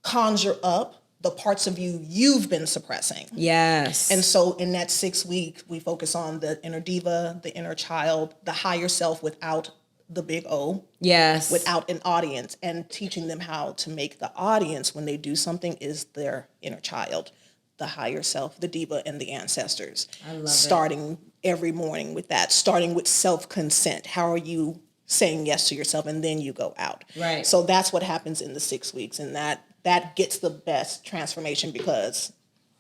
conjure up the parts of you've been suppressing. Yes. And so in that 6 week, we focus on the inner diva, the inner child, the higher self without the big O. Yes. Without an audience, and teaching them how to make the audience when they do something is their inner child, the higher self, the diva, and the ancestors. I love Starting every morning with that, starting with self-consent. How are you saying yes to yourself? And then you go out. Right. So that's what happens in the 6 weeks. And that gets the best transformation because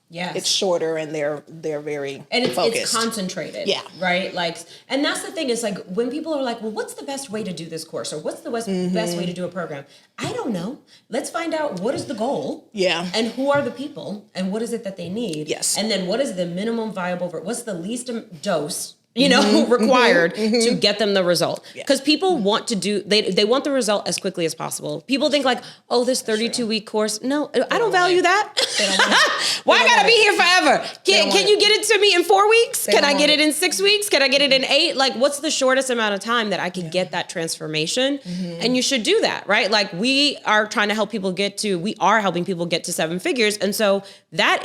it's shorter and they're very focused. It's concentrated. Yeah. Right? Like, and that's the thing is like when people are like, well, what's the best way to do this course? Or what's the best way to do a program? I don't know. Let's find out what is the goal. Yeah. And who are the people and what is it that they need? Yes. And then what is the minimum viable, what's the least dose required to get them the result. Because people want to do, they want the result as quickly as possible. People think like, oh, this 32-week course. No, I don't value that. Why I gotta be here forever? Can you get it to me in 4 weeks? Can I get it in 6 weeks? Can I get it in 8? Like, what's the shortest amount of time that I could get that transformation? And you should do that, right? Like, we are trying to help people we are helping people get to 7 figures. And so that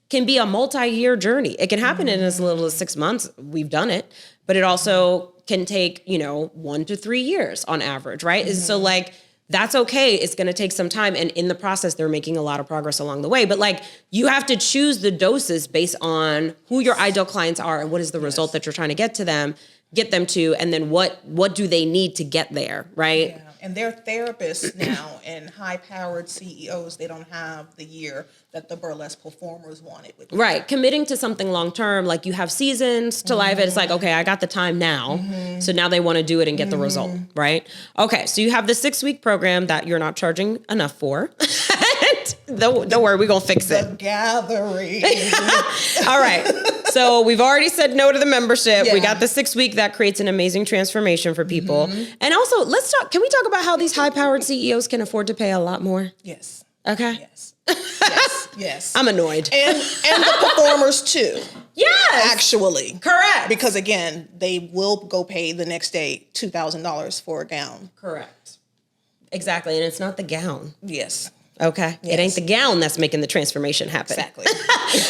can be a multi-year journey. It can happen in as little as 6 months. We've done it, but it also can take, 1 to 3 years on average, right? So like, that's okay. It's going to take some time. And in the process, they're making a lot of progress along the way. But like, you have to choose the doses based on who your ideal clients are and what is the result that you're trying to get them to, and then what do they need to get there, right? Yeah. And they're therapists now and high-powered CEOs. They don't have the year that the burlesque performers wanted. Right. Committing to something long-term, like you have seasons to life. It's like, okay, I got the time now. So now they want to do it and get the result, right? Okay. So you have the 6-week program that you're not charging enough for. Don't worry, we're going to fix it. The gathering. All right. So we've already said no to the membership. Yeah. We got the 6-week that creates an amazing transformation for people. And also, can we talk about how these high-powered CEOs can afford to pay a lot more? Yes. Okay. Yes. I'm annoyed. And the performers too. Yes. Actually. Correct. Because again, they will go pay the next day $2,000 for a gown. Correct. Exactly. And it's not the gown. Yes. Okay. Yes. It ain't the gown that's making the transformation happen. Exactly.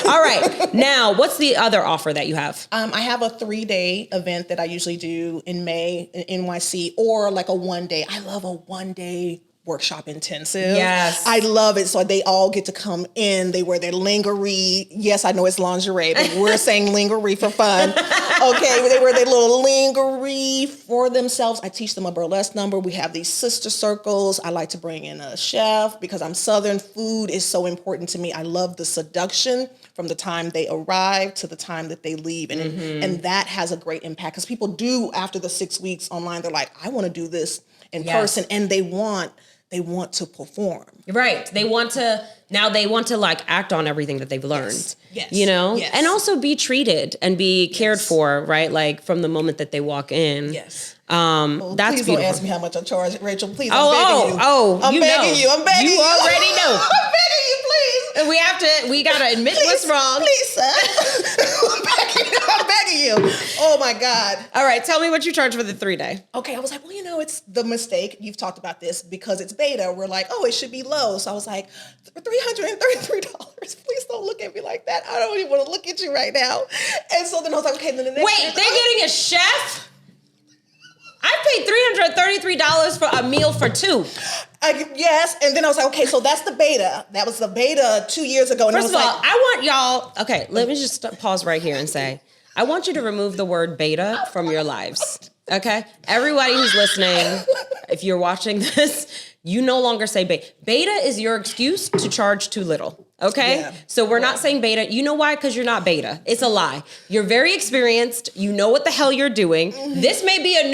All right. Now, what's the other offer that you have? I have a 3-day event that I usually do in May in NYC, or like a 1-day. I love a 1-day workshop intensive. Yes. I love it. So they all get to come in. They wear their lingerie. Yes, I know it's lingerie, but we're saying lingerie for fun. Okay, they wear their little lingerie for themselves. I teach them a burlesque number. We have these sister circles. I like to bring in a chef because I'm Southern. Food is so important to me. I love the seduction from the time they arrive to the time that they leave. And that has a great impact because people do, after the 6 weeks online, they're like, I want to do this in person. And they want to perform. Right. They want to like act on everything that they've learned. Yes. You know? Yes. And also be treated and be cared for, right? Like from the moment that they walk in. Yes. Well, that's please beautiful. don't ask me how much I charge, Rachel. Please, I'm begging you. I'm begging you. I'm begging you. You already know. I'm begging you, please. We gotta admit what's wrong. Please, sir. I'm begging you. Oh my God. All right, tell me what you charge for the 3-day. Okay, I was like, well, it's the mistake. You've talked about this because it's beta. We're like, it should be low. So I was like, $333. Please don't look at me like that. I don't even want to look at you right now. And so then I was like, okay, then the next Wait, they're getting a chef? I paid $333 for a meal for 2. Yes, and then I was like, okay, so that's the beta. That was the beta 2 years ago. And First of all, I want y'all, okay, let me just pause right here and say, I want you to remove the word beta from your lives, okay? Everybody who's listening, if you're watching this, you no longer say beta. Beta is your excuse to charge too little, okay? Yeah. So we're not saying beta. You know why? Because you're not beta. It's a lie. You're very experienced. You know what the hell you're doing. This may be a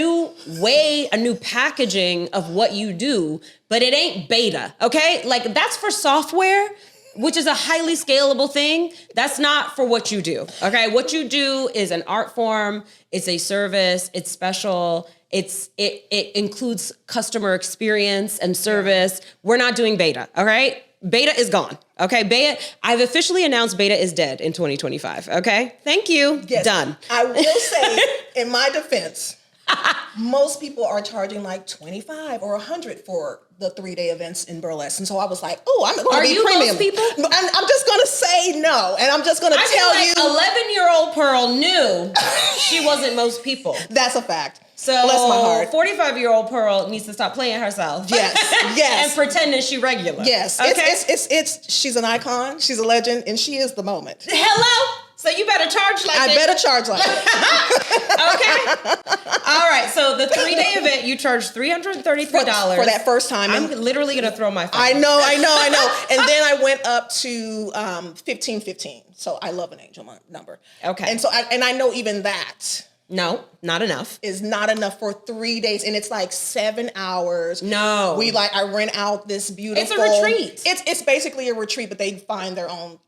new packaging of what you do, but it ain't beta, okay? Like that's for software, which is a highly scalable thing. That's not for what you do, okay? What you do is an art form. It's a service. It's special. It includes customer experience and service. We're not doing beta, all right? Beta is gone, okay? I've officially announced beta is dead in 2025, okay? Thank you, yes, done. I will say, in my defense, most people are charging like $25 or $100 for the 3-day events in burlesque. And so I was like, I'm going to be you premium. those people? I'm just going to say no. And I'm just going to tell you. 11-year-old Perle knew she wasn't most people. That's a fact. So bless my heart. 45-year-old Perle needs to stop playing herself. Yes. And pretending she regular. Yes. Okay? She's an icon. She's a legend. And she is the moment. Hello? So you better charge like I better charge like that. Okay. All right. So the 3-day event, you charge $333 for that first time. I'm literally gonna throw my phone. I know. And then I went up to $1,515. So I love an angel number. Okay. And so I know even that. No, not enough. Is not enough for 3 days, and it's like 7 hours. No, I rent out this beautiful. It's a retreat. It's basically a retreat, but they find their own.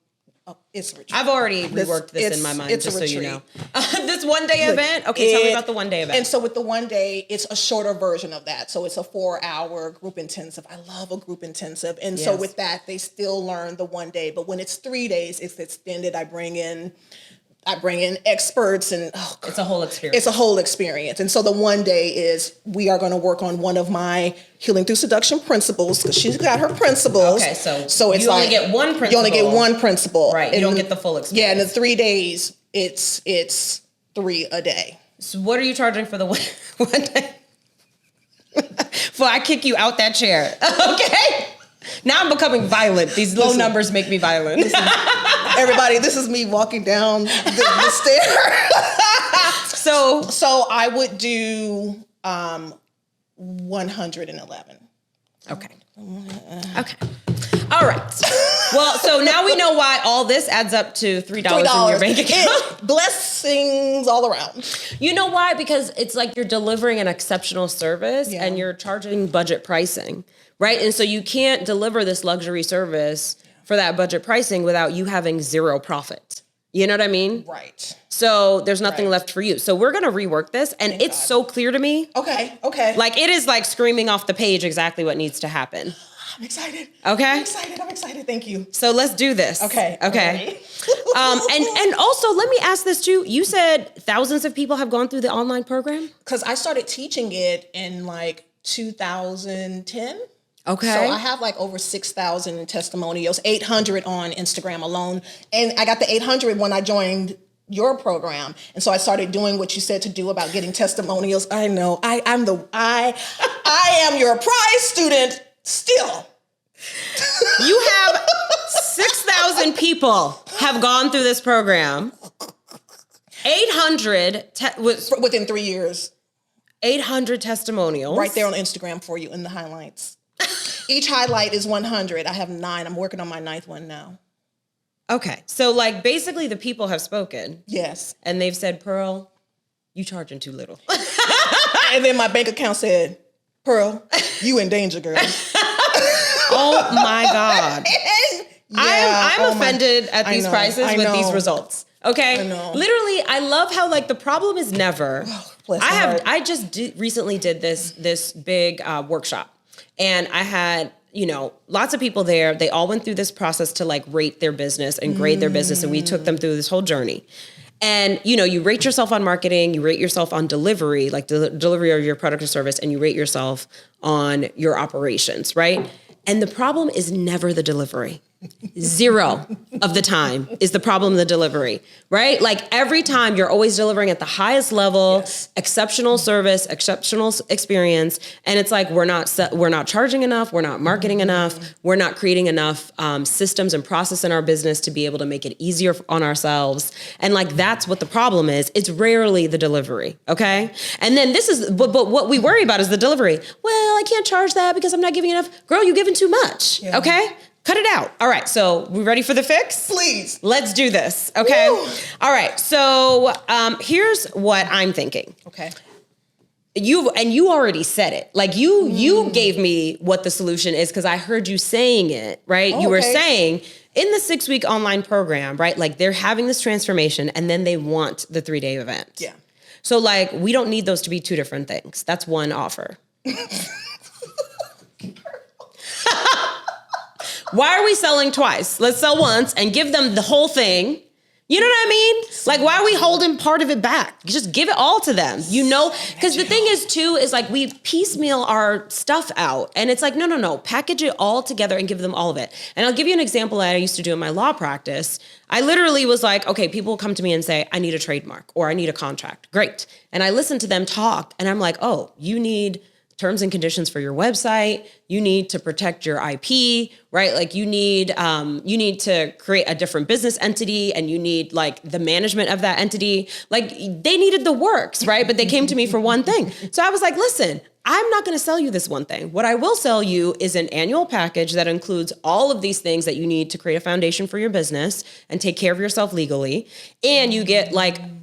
It's a retreat. I've already reworked this in my mind, just so you know. This 1-day event. Okay, tell me about the 1-day event. And so with the 1 day, it's a shorter version of that. So it's a 4-hour group intensive. I love a group intensive, and so with that, they still learn the 1 day. But when it's 3 days, it's extended. I bring in experts and it's a whole experience. It's a whole experience. And so the 1 day is we are going to work on one of my healing through seduction principles because she's got her principles. Okay, so it's you only get one principle. You only get one principle. Right. You don't get the full experience. Yeah, in the 3 days, it's 3 a day. So what are you charging for the 1 day? Before I kick you out that chair. Okay. Now I'm becoming violent. These low numbers make me violent. Everybody, this is me walking down the stair. So I would do 111. Okay. All right. Well, so now we know why all this adds up to $3 in your bank account. Blessings all around. You know why? Because it's like you're delivering an exceptional service and you're charging budget pricing, right? And so you can't deliver this luxury service for that budget pricing without you having zero profit. You know what I mean? Right. So there's nothing left for you. So we're going to rework this. And it's so clear to me. Okay. Like it is like screaming off the page exactly what needs to happen. I'm excited. Okay. I'm excited. Thank you. So let's do this. Okay. And also let me ask this too. You said thousands of people have gone through the online program? Because I started teaching it in like 2010. Okay. So I have like over 6,000 testimonials, 800 on Instagram alone. And I got the 800 when I joined your program. And so I started doing what you said to do about getting testimonials. I know I am your prize student Still. You have 6,000 people have gone through this program. 800 within 3 years. 800 testimonials. Right there on Instagram for you in the highlights. Each highlight is 100. I have 9. I'm working on my 9th one now. Okay. So like basically the people have spoken. Yes. And they've said, Perle, you charging too little. And then my bank account said, Perle, you in danger, girl. Oh my God. Yeah, I'm offended at these prices with these results. Okay. I know. Literally, I love how like the problem is never. I just recently did this big workshop, and I had, lots of people there. They all went through this process to like rate their business and grade their business. And we took them through this whole journey. And, you rate yourself on marketing, you rate yourself on delivery, like delivery of your product or service, and you rate yourself on your operations, right? And the problem is never the delivery. 0 of the time is the problem the delivery, right? Like every time you're always delivering at the highest level, yes. Exceptional service, exceptional experience. And it's like, we're not charging enough. We're not marketing enough. We're not creating enough systems and process in our business to be able to make it easier on ourselves. And like, that's what the problem is. It's rarely the delivery. Okay. And then but what we worry about is the delivery. Well, I can't charge that because I'm not giving enough. Girl, you're giving too much. Yeah. Okay. Cut it out. All right. So we ready for the fix? Please. Let's do this. Okay. Woo. All right. So here's what I'm thinking. Okay. You already said it. Like you gave me what the solution is because I heard you saying it, right? Oh, you were saying in the 6-week online program, right? Like they're having this transformation and then they want the 3-day event. Yeah. So like, we don't need those to be 2 different things. That's one offer. Why are we selling twice? Let's sell once and give them the whole thing. You know what I mean? Like, why are we holding part of it back? Just give it all to them, because the thing is too, is like we piecemeal our stuff out and it's like, no, package it all together and give them all of it. And I'll give you an example that I used to do in my law practice. I literally was like, okay, people come to me and say, I need a trademark or I need a contract. Great. And I listen to them talk and I'm like, oh, you need terms and conditions for your website. You need to protect your IP, right? Like you need to create a different business entity and you need like the management of that entity. Like they needed the works, right? But they came to me for one thing. So I was like, listen, I'm not going to sell you this one thing. What I will sell you is an annual package that includes all of these things that you need to create a foundation for your business and take care of yourself legally. And you get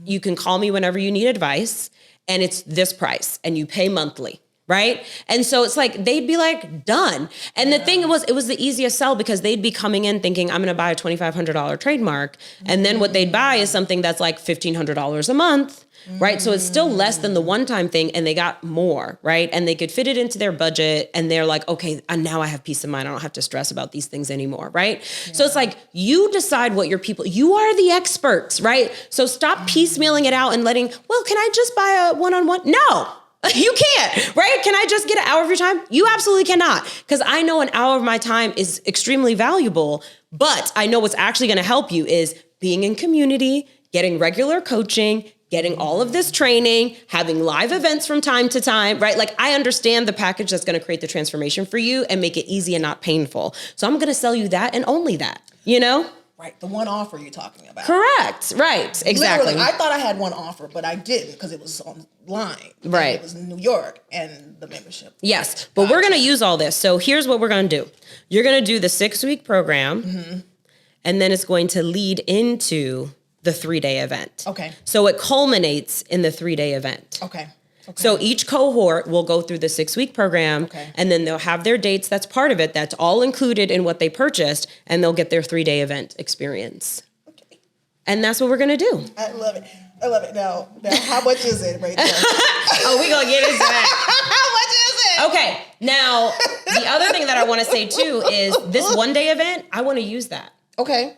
you can call me whenever you need advice and it's this price and you pay monthly. Right. And so it's like, they'd be like, done. And the thing was, it was the easiest sell because they'd be coming in thinking I'm going to buy a $2,500 trademark. And then what they'd buy is something that's like $1,500 a month. Right. So it's still less than the one-time thing and they got more. Right. And they could fit it into their budget and they're like, okay, and now I have peace of mind. I don't have to stress about these things anymore. Right. Yeah. So it's like you decide what you are the experts. Right. So stop piecemealing it out and well, can I just buy a one-on-one? No. You can't, right? Can I just get an hour of your time? You absolutely cannot. Because I know an hour of my time is extremely valuable, but I know what's actually going to help you is being in community, getting regular coaching, getting all of this training, having live events from time to time, right? Like I understand the package that's going to create the transformation for you and make it easy and not painful. So I'm going to sell you that and only that, Right, the one offer you're talking about. Correct, right, exactly. Literally, I thought I had one offer, but I didn't because it was online. Right. It was in New York and the membership. Yes, but we're going to use all this. So here's what we're going to do. You're going to do the 6-week program, and then it's going to lead into the 3-day event. Okay. So it culminates in the 3-day event. Okay. So each cohort will go through the 6-week program and then they'll have their dates. That's part of it. That's all included in what they purchased and they'll get their 3-day event experience. Okay. And that's what we're going to do. I love it. Now, how much is it right now? Oh, we're going to get into that. How much is it? Okay. Now, the other thing that I want to say too is this 1-day event, I want to use that. Okay.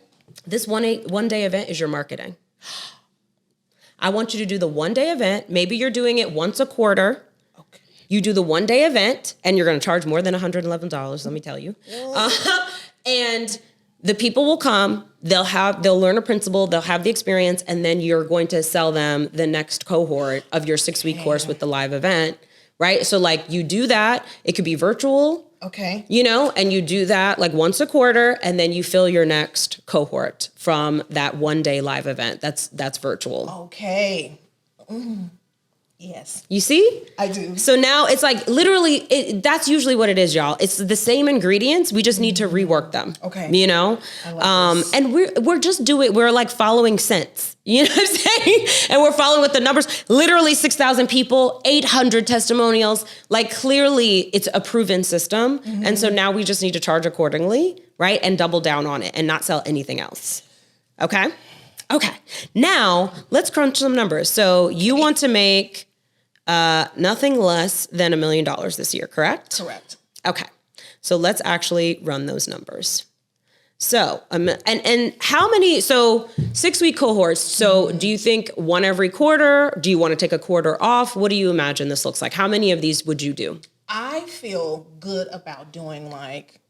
This one day event is your marketing. I want you to do the 1-day event. Maybe you're doing it once a quarter. Okay. You do the 1-day event, and you're going to charge more than $111, let me tell you. And the people will come. They'll learn a principle. They'll have the experience, and then you're going to sell them the next cohort of your 6-week course with the live event, right? So, like, you do that. It could be virtual. Okay. You know, and you do that like once a quarter, and then you fill your next cohort from that 1-day live event. That's virtual. Okay. Yes. You see? I do. So now it's like literally, that's usually what it is, y'all. It's the same ingredients. We just need to rework them. Okay. You know? I like this. And we're like following scents. You know what I'm saying? And we're following with the numbers. Literally 6,000 people, 800 testimonials. Like clearly it's a proven system. And so now we just need to charge accordingly, right? And double down on it and not sell anything else. Okay? Okay. Now let's crunch some numbers. So you want to make nothing less than $1 million this year, correct? Correct. Okay. So let's actually run those numbers. So, and how many, so 6-week cohorts. So do you think one every quarter? Do you want to take a quarter off? What do you imagine this looks like? How many of these would you do? I feel good about doing like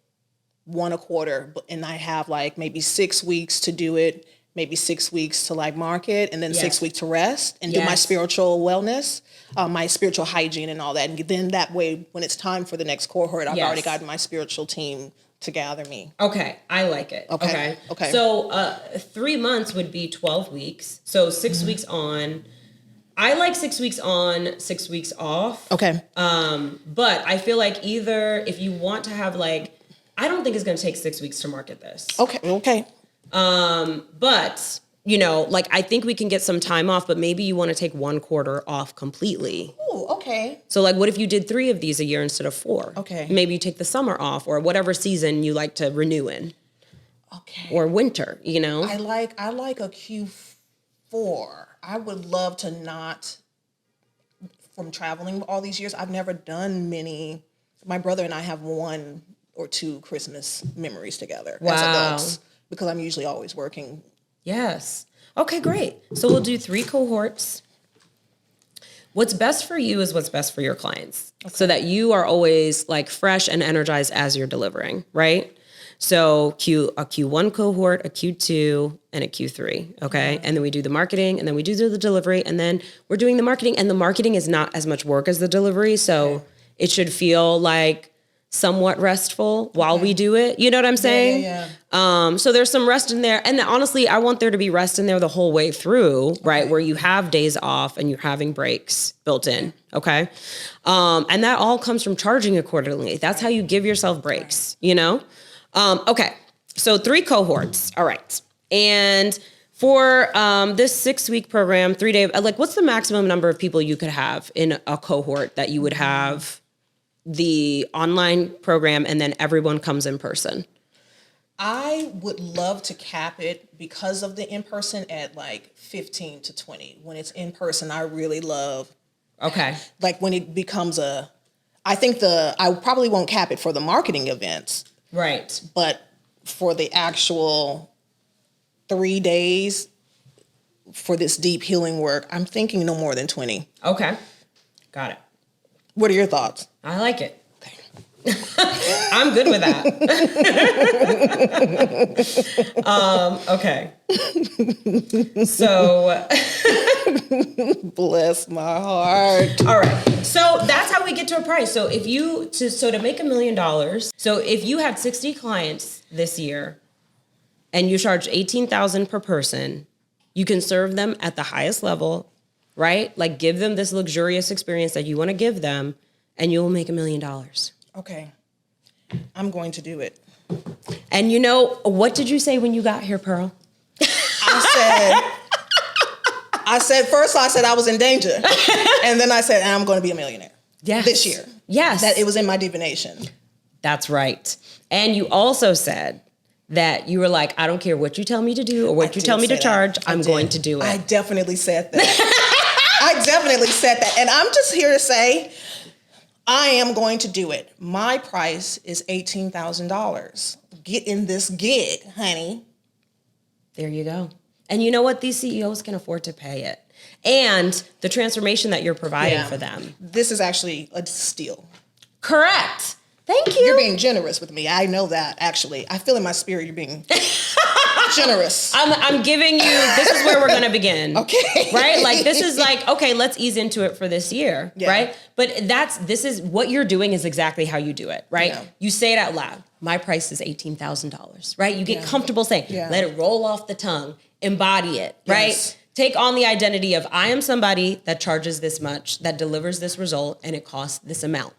one a quarter, and I have like maybe 6 weeks to do it, maybe 6 weeks to like market, and then 6 weeks to rest and do my spiritual wellness, my spiritual hygiene and all that. And then that way, when it's time for the next cohort, I've already gotten my spiritual team to gather me. Okay, I like it. Okay. So 3 months would be 12 weeks. So 6 weeks on. I like 6 weeks on, 6 weeks off. Okay. But I feel like either if you want to have like, I don't think it's going to take 6 weeks to market this. Okay. But you know, like I think we can get some time off, but maybe you want to take 1 quarter off completely. Oh, okay. So like, what if you did 3 of these a year instead of 4? Okay. Maybe you take the summer off or whatever season you like to renew in. Okay. Or winter, you know? I like a Q4. I would love to not, from traveling all these years, I've never done many. My brother and I have 1 or 2 Christmas memories together as adults because I'm usually always working. Yes. Okay, great. So we'll do 3 cohorts. What's best for you is what's best for your clients. So that you are always like fresh and energized as you're delivering, right? So a Q1 cohort, a Q2, and a Q3, okay? And then we do the marketing, and then we do the delivery, and then we're doing the marketing, and the marketing is not as much work as the delivery, so it should feel like somewhat restful while we do it. You know what I'm saying? Yeah. So there's some rest in there. And honestly, I want there to be rest in there the whole way through, right? Where you have days off and you're having breaks built in, okay? And that all comes from charging accordingly. That's how you give yourself breaks, you know? Okay, so 3 cohorts, all right. And for this 6-week program, 3-day, like what's the maximum number of people you could have in a cohort that you would have the online program and then everyone comes in person? I would love to cap it because of the in-person at like 15 to 20. When it's in person, I really love. Okay. Like when it becomes I probably won't cap it for the marketing events. Right. But for the actual 3 days for this deep healing work, I'm thinking no more than 20. Okay. Got it. What are your thoughts? I like it. I'm good with that. Okay. So bless my heart. All right. So that's how we get to a price. So if you to make $1 million, so if you had 60 clients this year and you charge $18,000 per person, you can serve them at the highest level, right? Like give them this luxurious experience that you want to give them, and you will make $1 million. Okay. I'm going to do it. And you know, what did you say when you got here, Perle? I said first I was in danger. And then I said, I'm going to be a millionaire. Yes. This year. Yes. That it was in my divination. That's right. And you also said that you were like, I don't care what you tell me to do or what you tell me to charge, I'm going to do it. I definitely said that. I definitely said that. And I'm just here to say, I am going to do it. My price is $18,000. Get in this gig, honey. There you go. And you know what? These CEOs can afford to pay it. And the transformation that you're providing for them. This is actually a steal. Correct. Thank you. You're being generous with me. I know that, actually. I feel in my spirit you're being... Generous. I'm giving you, this is where we're going to begin. Okay. Right? Like, this is like, okay, let's ease into it for this year. Yeah. Right? But this is what you're doing is exactly how you do it. Right? Yeah. You say it out loud. My price is $18,000. Right? You get comfortable saying, let it roll off the tongue, embody it. Right? Yes. Take on the identity of, I am somebody that charges this much, that delivers this result, and it costs this amount.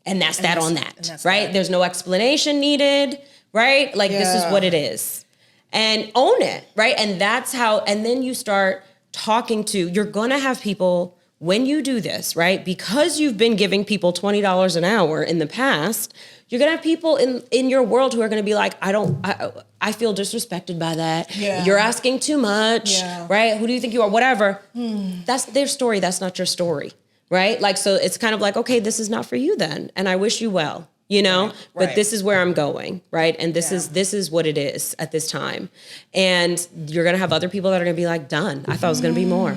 And that's on that. Right? There's no explanation needed. Right? Like, this is what it is. And own it, right? And that's how, and then you start talking to, you're going to have people, when you do this, right? Because you've been giving people $20 an hour in the past, you're going to have people in your world who are going to be like, I feel disrespected by that. Yeah. You're asking too much, right? Who do you think you are? Whatever. That's their story. That's not your story, right? Like, so it's kind of like, okay, this is not for you then. And I wish you well. You know, right. But this is where I'm going, right? And this is what it is at this time. And you're going to have other people that are going to be like, done. I thought it was going to be more,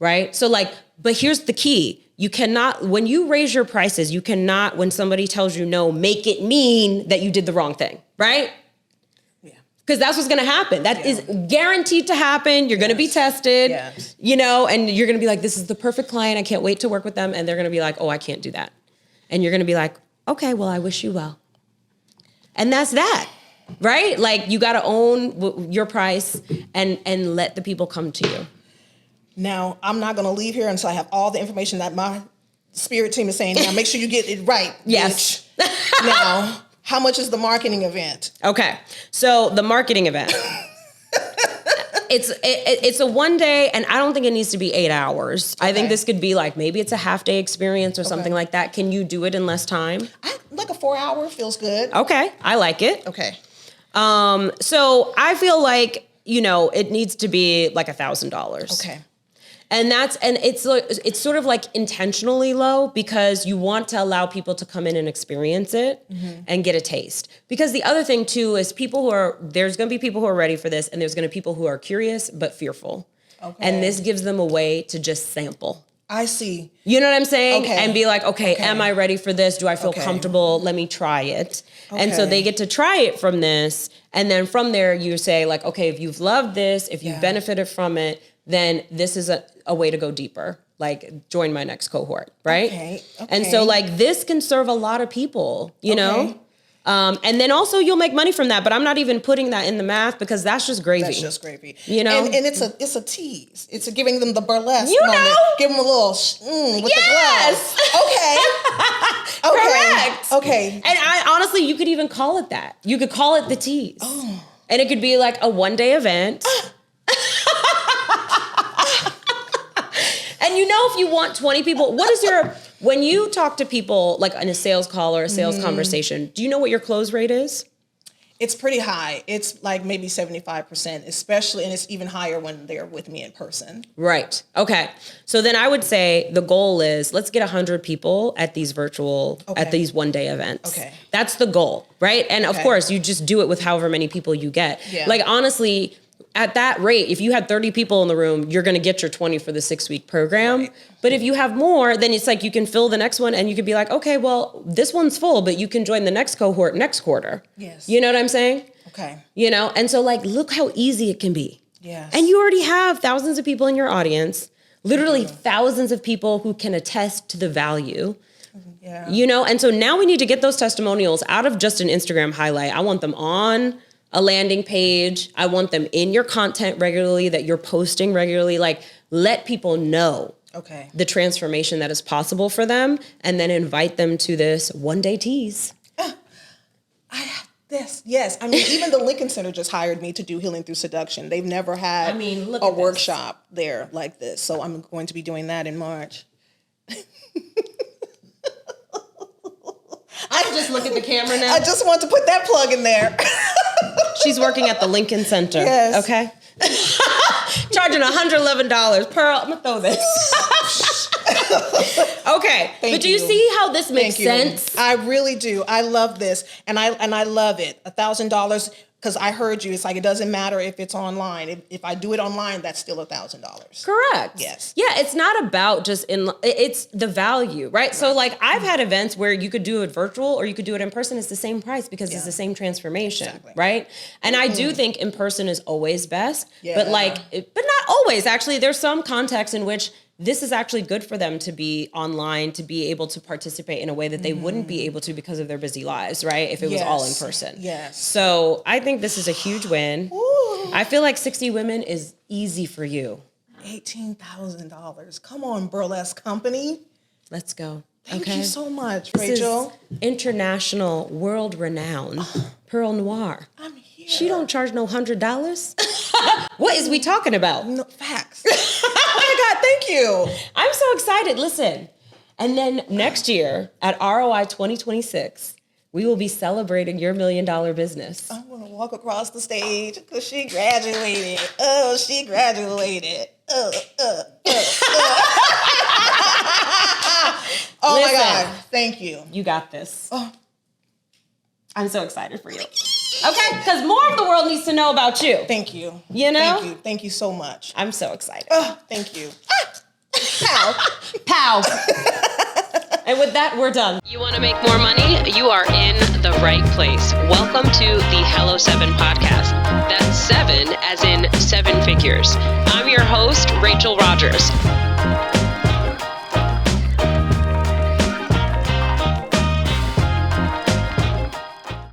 right? So like, but here's the key. You cannot, when you raise your prices, you cannot, when somebody tells you no, make it mean that you did the wrong thing, right? Yeah. Because that's what's going to happen. That is guaranteed to happen. You're going to be tested, you know, and you're going to be like, this is the perfect client. I can't wait to work with them. And they're going to be like, oh, I can't do that. And you're going to be like, okay, well, I wish you well. And that's that, right? Like, you got to own your price and let the people come to you. Now, I'm not going to leave here until I have all the information that my spirit team is saying. Now, make sure you get it right. Yes. Now, how much is the marketing event? Okay. So the marketing event. It's a one day, and I don't think it needs to be 8 hours. Okay. I think this could be like, maybe it's a half day experience or something like that. Can you do it in less time? Like a 4 hour feels good. Okay. I like it. Okay. So I feel like, you know, it needs to be like $1,000. Okay. And it's sort of like intentionally low because you want to allow people to come in and experience it and get a taste. Because the other thing too is there's going to be people who are ready for this, and there's going to be people who are curious but fearful. Okay. And this gives them a way to just sample. I see. You know what I'm saying? Okay. And be like, okay, am I ready for this? Do I feel comfortable? Let me try it. Okay. And so they get to try it from this. And then from there you say like, okay, if you've loved this, if you've benefited from it, then this is a way to go deeper. Like, join my next cohort, right? Okay. And so like this can serve a lot of people, you know? And then also you'll make money from that, but I'm not even putting that in the math because that's just gravy. That's just gravy. You know? And it's a tease. It's giving them the burlesque moment. Know? Give them a little with the gloves. Okay. Correct. Okay. And honestly, you could even call it that. You could call it the tease. Oh. And it could be like a one-day event. And you know, if you want 20 people, when you talk to people like in a sales call or a sales conversation, do you know what your close rate is? It's pretty high. It's like maybe 75%, especially, and it's even higher when they're with me in person. Right. Okay. So then I would say the goal is let's get 100 people at these at these one-day events. Okay. That's the goal, right? And of course, you just do it with however many people you get. Yeah. Like, honestly, at that rate, if you had 30 people in the room, you're going to get your 20 for the 6-week program. Right. But if you have more, then it's like you can fill the next one and you could be like, okay, well, this one's full, but you can join the next cohort next quarter. Yes. You know what I'm saying? Okay. You know, and so like, look how easy it can be. Yes. And you already have thousands of people in your audience, literally thousands of people who can attest to the value. Yeah. You know, and so now we need to get those testimonials out of just an Instagram highlight. I want them on a landing page. I want them in your content regularly, that you're posting regularly. Like, let people know the transformation that is possible for them, and then invite them to this one-day tease. I have this. Yes. I mean, even the Lincoln Center just hired me to do Healing Through Seduction. They've never had a workshop there like this. So I'm going to be doing that in March. I just look at the camera now. I just want to put that plug in there. She's working at the Lincoln Center. Yes. Okay. Charging $111. Pearl, I'm going to throw this. Okay. But do you see how this makes sense? I really do. I love this. And I love it. $1,000. Because I heard you, it's like, it doesn't matter if it's online. If I do it online, that's still $1,000. Correct. Yes. Yeah, it's not about just it's the value, right? So like I've had events where you could do it virtual or you could do it in person. It's the same price because it's the same transformation, right? And I do think in person is always best, but but not always. Actually, there's some contexts in which this is actually good for them to be online, to be able to participate in a way that they wouldn't be able to because of their busy lives, right? If it was all in person. Yes. So I think this is a huge win. Ooh. I feel like 60 women is easy for you. $18,000. Come on, burlesque company. Let's go. Thank you so much, This Rachel. is international, world-renowned Perle Noire. I'm here. She don't charge no $100. What is we talking about? No, facts. Oh my God, thank you. I'm so excited. Listen. And then next year at ROI 2026, we will be celebrating your $1 million business. I'm gonna walk across the stage because she graduated. Oh, she graduated. Oh Listen, my God, thank you. You got this. Oh. I'm so excited for you. Okay, because more of the world needs to know about you. Thank you. You know? Thank you so much. I'm so excited. Oh, thank you. Pow. Pow. And with that, we're done. You want to make more money? You are in the right place. Welcome to the Hello 7 podcast. That's 7 as in 7 figures. I'm your host, Rachel Rodgers.